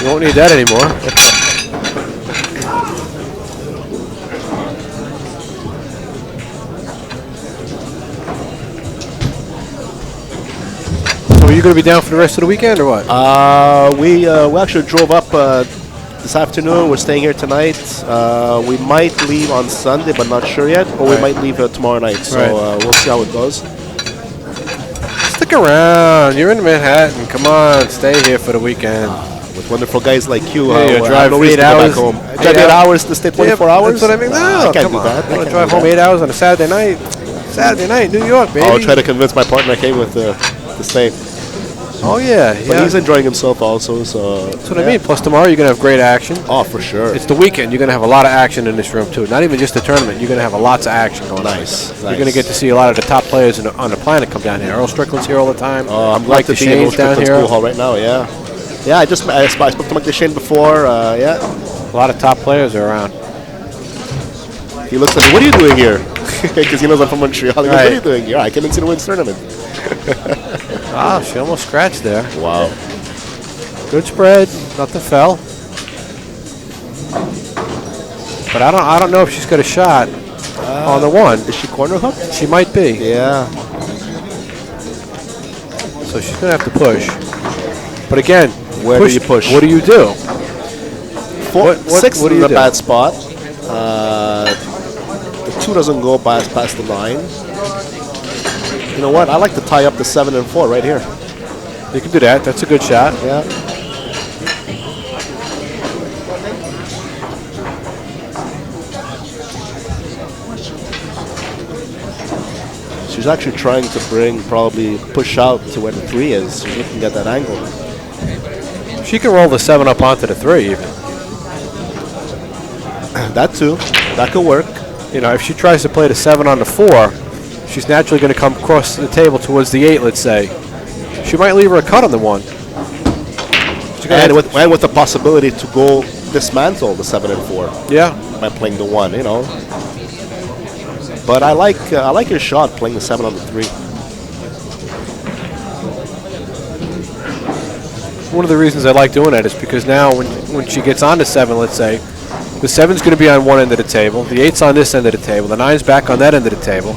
You won't need that anymore. So are you going to be down for the rest of the weekend or what? We actually drove up this afternoon. We're staying here tonight. We might leave on Sunday, but not sure yet. Or we Right. might leave tomorrow night. So we'll see how it goes. Stick around. You're in Manhattan. Come on, stay here for the weekend. With wonderful guys like you, Yeah, you I drive have no reason 8 to go back hours. home. Yeah. Drive 8 hours to stay 24 hours? That's what I mean. No, I can't come do on. that. I You want can't to drive do home that. 8 hours on a Saturday night? Saturday night, New York, baby. I'll try to convince my partner I came with to stay. Oh, yeah. But yeah. he's enjoying himself also, so... That's what I mean. Plus, tomorrow you're going to have great action. Oh, for sure. It's the weekend. You're going to have a lot of action in this room, too. Not even just the tournament. You're going to have lots of action going on. Nice. You're going to get to see a lot of the top players on the planet come down here. Earl Strickland's here all the time. I'm glad to be in Old Strickland School Hall right now, yeah. Yeah, I spoke to Mike DeShane before, yeah. A lot of top players are around. He looks at me, what are you doing here? Because he knows I'm from Montreal. He goes, Right. what are you doing here? I came into the women's tournament. Ah, she almost scratched there. Wow. Good spread. Nothing fell. But I don't know if she's got a shot on the 1. Is she corner hooked? She might be. Yeah. So she's going to have to push. But again, Where do you push? What do you do? Four, What 6 do is you a do? bad spot. The 2 doesn't go past the 9. You know what? I like to tie up the 7 and 4 right here. You can do that. That's a good shot. Yeah. She's actually trying to probably push out to where the 3 is. She's looking at that angle. She can roll the 7 up onto the 3 even. That too. That could work. You know, if she tries to play the 7 on the 4, she's naturally going to come across the table towards the 8, let's say. She might leave her a cut on the 1. And with the possibility to go dismantle the 7 and 4 Yeah. by playing the 1, you know. But I like your shot playing the 7 on the 3. One of the reasons I like doing that is because now when she gets on the 7, let's say, the 7's going to be on one end of the table, the 8's on this end of the table, the 9's back on that end of the table.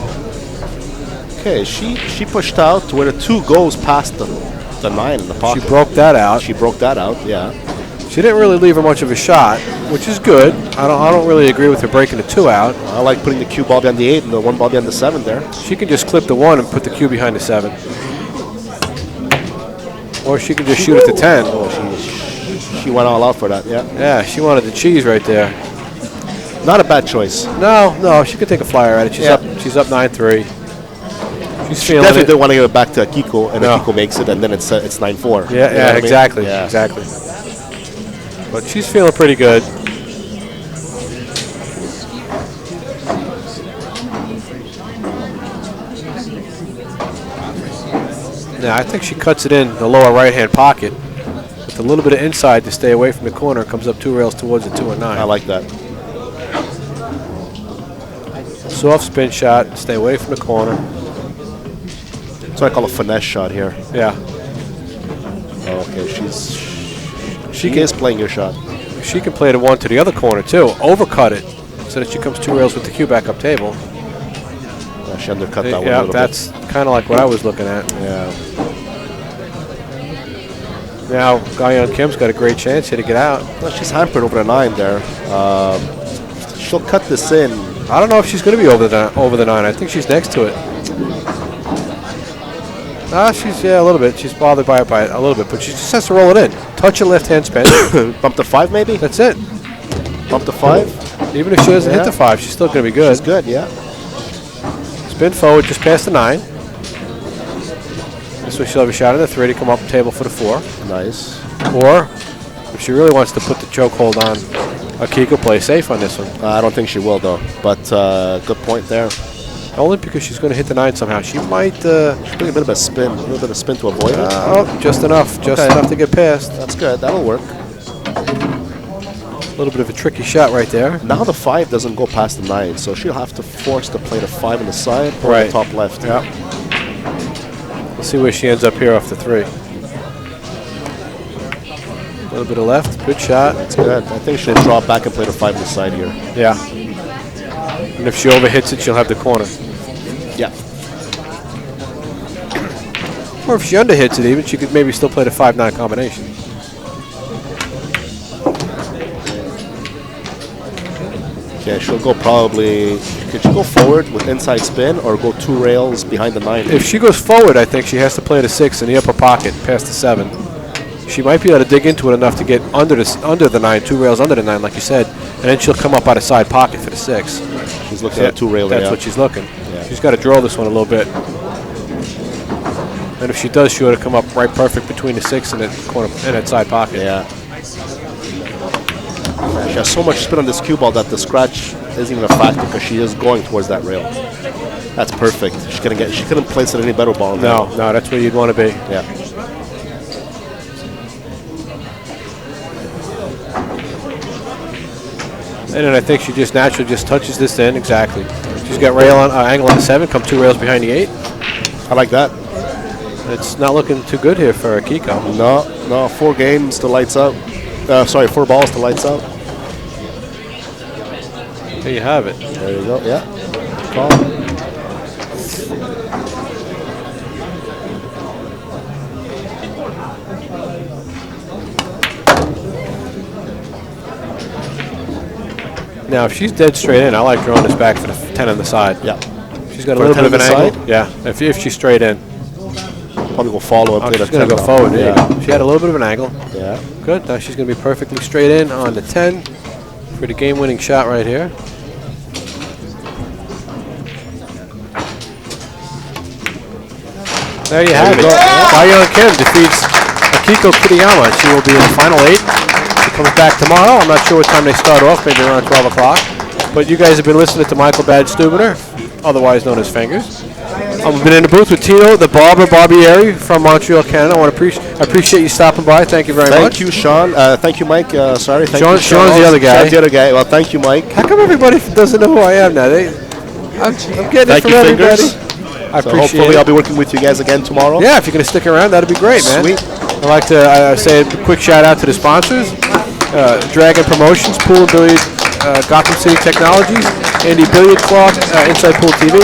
Okay, she pushed out to where the 2 goes past the 9 in the pocket. She broke that out. She broke that out, yeah. She didn't really leave her much of a shot, which is good. I don't really agree with her breaking the 2 out. I like putting the cue ball behind the 8 and the 1 ball behind the 7 there. She can just clip the 1 and put the cue behind the 7. Or she can just shoot at the 10. Oh, she went all out for that, yeah. Yeah, she wanted the cheese right there. Not a bad choice. No, she could take a flyer at it. She's up 9-3. She's feeling Definitely it. didn't want to give it back to Akiko, and No. Akiko makes it, and then it's 9-4. Yeah, You know what I mean? exactly, Yeah. exactly. But she's feeling pretty good. Now, I think she cuts it in the lower right-hand pocket with a little bit of inside to stay away from the corner. Comes up 2 rails towards the 2 and 9. I like that. Soft spin shot, stay away from the corner. That's what I call a finesse shot here. Yeah. Okay, she is playing your shot. She can play the 1 to the other corner, too. Overcut it so that she comes 2 rails with the cue back up table. She undercut that one a Yeah, little that's kind of like what I was looking at. bit. Yeah. Now, Guyon Kim's got a great chance here to get out. Well, she's hampered over the 9 there. She'll cut this in I don't know if she's going to be over the 9. I think she's next to it. She's a little bit. She's bothered by it a little bit, but she just has to roll it in. Touch a left-hand spin. Bump to 5 maybe? That's it. Bump to 5? Even if she doesn't hit the 5, she's still going to be good. She's good, yeah. Spin forward just past the 9. This way she'll have a shot at the 3 to come up table for the 4. Nice. Or, if she really wants to put the chokehold on, Akiko play safe on this one. I don't think she will, though. But good point there. Only because she's going to hit the 9 somehow. She might bring a bit of a spin to avoid it. Oh, just enough. Just enough to get past. That's good. That'll work. A little bit of a tricky shot right there. Now the 5 doesn't go past the 9, so she'll have to force to play the 5 on the side or right. the top left. Yeah. Let's see where she ends up here off the 3. A little bit of left. Good shot. That's good. I think she'll drop back and play the 5 on the side here. Yeah. And if she overhits it, she'll have the corner. Yeah. Or if she underhits it even, she could maybe still play the 5-9 combination. Yeah, she'll go probably... Could she go forward with inside spin or go 2 rails behind the 9? If she goes forward, I think she has to play the 6 in the upper pocket past the 7. She might be able to dig into it enough to get under the 9, 2 rails under the 9, like you said, and then she'll come up out of side pocket for the 6. She's looking at 2 rail there. That's what she's looking. Yeah. She's got to draw this one a little bit. And if she does, she ought to come up right perfect between the 6 and the corner and that side pocket. Yeah. She has so much spin on this cue ball that the scratch isn't even a factor because she is going towards that rail. That's perfect. She couldn't place it any better ball. No, that's where you'd want to be. Yeah. And then I think she just naturally just touches this in. Exactly. She's got rail on angle on the 7, come 2 rails behind the 8. I like that. It's not looking too good here for Akiko. No, 4 games to lights out. 4 balls to lights out. There you have it. There you go. Yeah. Call. Now, if she's dead straight in, I like drawing this back for the 10 on the side. Yeah. She's got a little bit of an angle. Yeah, if she's straight in. Probably go follow and play the 10. She's going to go forward. There you go. She had a little bit of an angle. Yeah. Good. Now she's going to be perfectly straight in on the 10 for the game-winning shot right here. There you have it. Young Kim defeats Akiko Kitayama. She will be in the final 8. She comes back tomorrow. I'm not sure what time they start off, maybe around 12 o'clock. But you guys have been listening to Michael Bad Stubiner, otherwise known as Fingers. I've been in the booth with Tito, the Barbieri from Montreal, Canada. I want to appreciate you stopping by. Thank you very much. Thank you, Sean. Thank you, Mike. Sorry. Thank you, Sean's the other guy. Sean's the other guy. Well, thank you, Mike. How come everybody doesn't know who I am now? I'm getting it from everybody. Fingers. I appreciate hopefully it. I'll be working with you guys again tomorrow. Yeah, if you're going to stick around, that'd be great, man. Sweet. I'd like to say a quick shout out to the sponsors. Dragon Promotions, Pool and Billiard, Gotham City Technologies, Andy Billiard Clock, Inside Pool TV,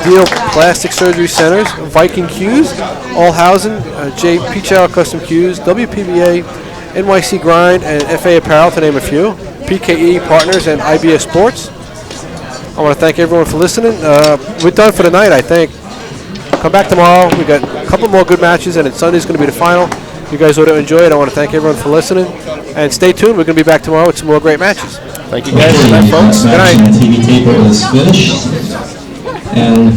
Deal Plastic Surgery Centers, Viking Cues, All Housing, J. Pichow Custom Cues, WPBA, NYC Grind, and FA Apparel, to name a few, PKE Partners, and IBS Sports. I want to thank everyone for listening. We're done for the night, I think. Come back tomorrow. We got a couple more good matches, and then Sunday's going to be the final. You guys ought to enjoy it. I want to thank everyone for listening. And stay tuned. We're going to be back tomorrow with some more great matches. Thank you, guys. Good night, folks. Good night. The TV taper is finished. And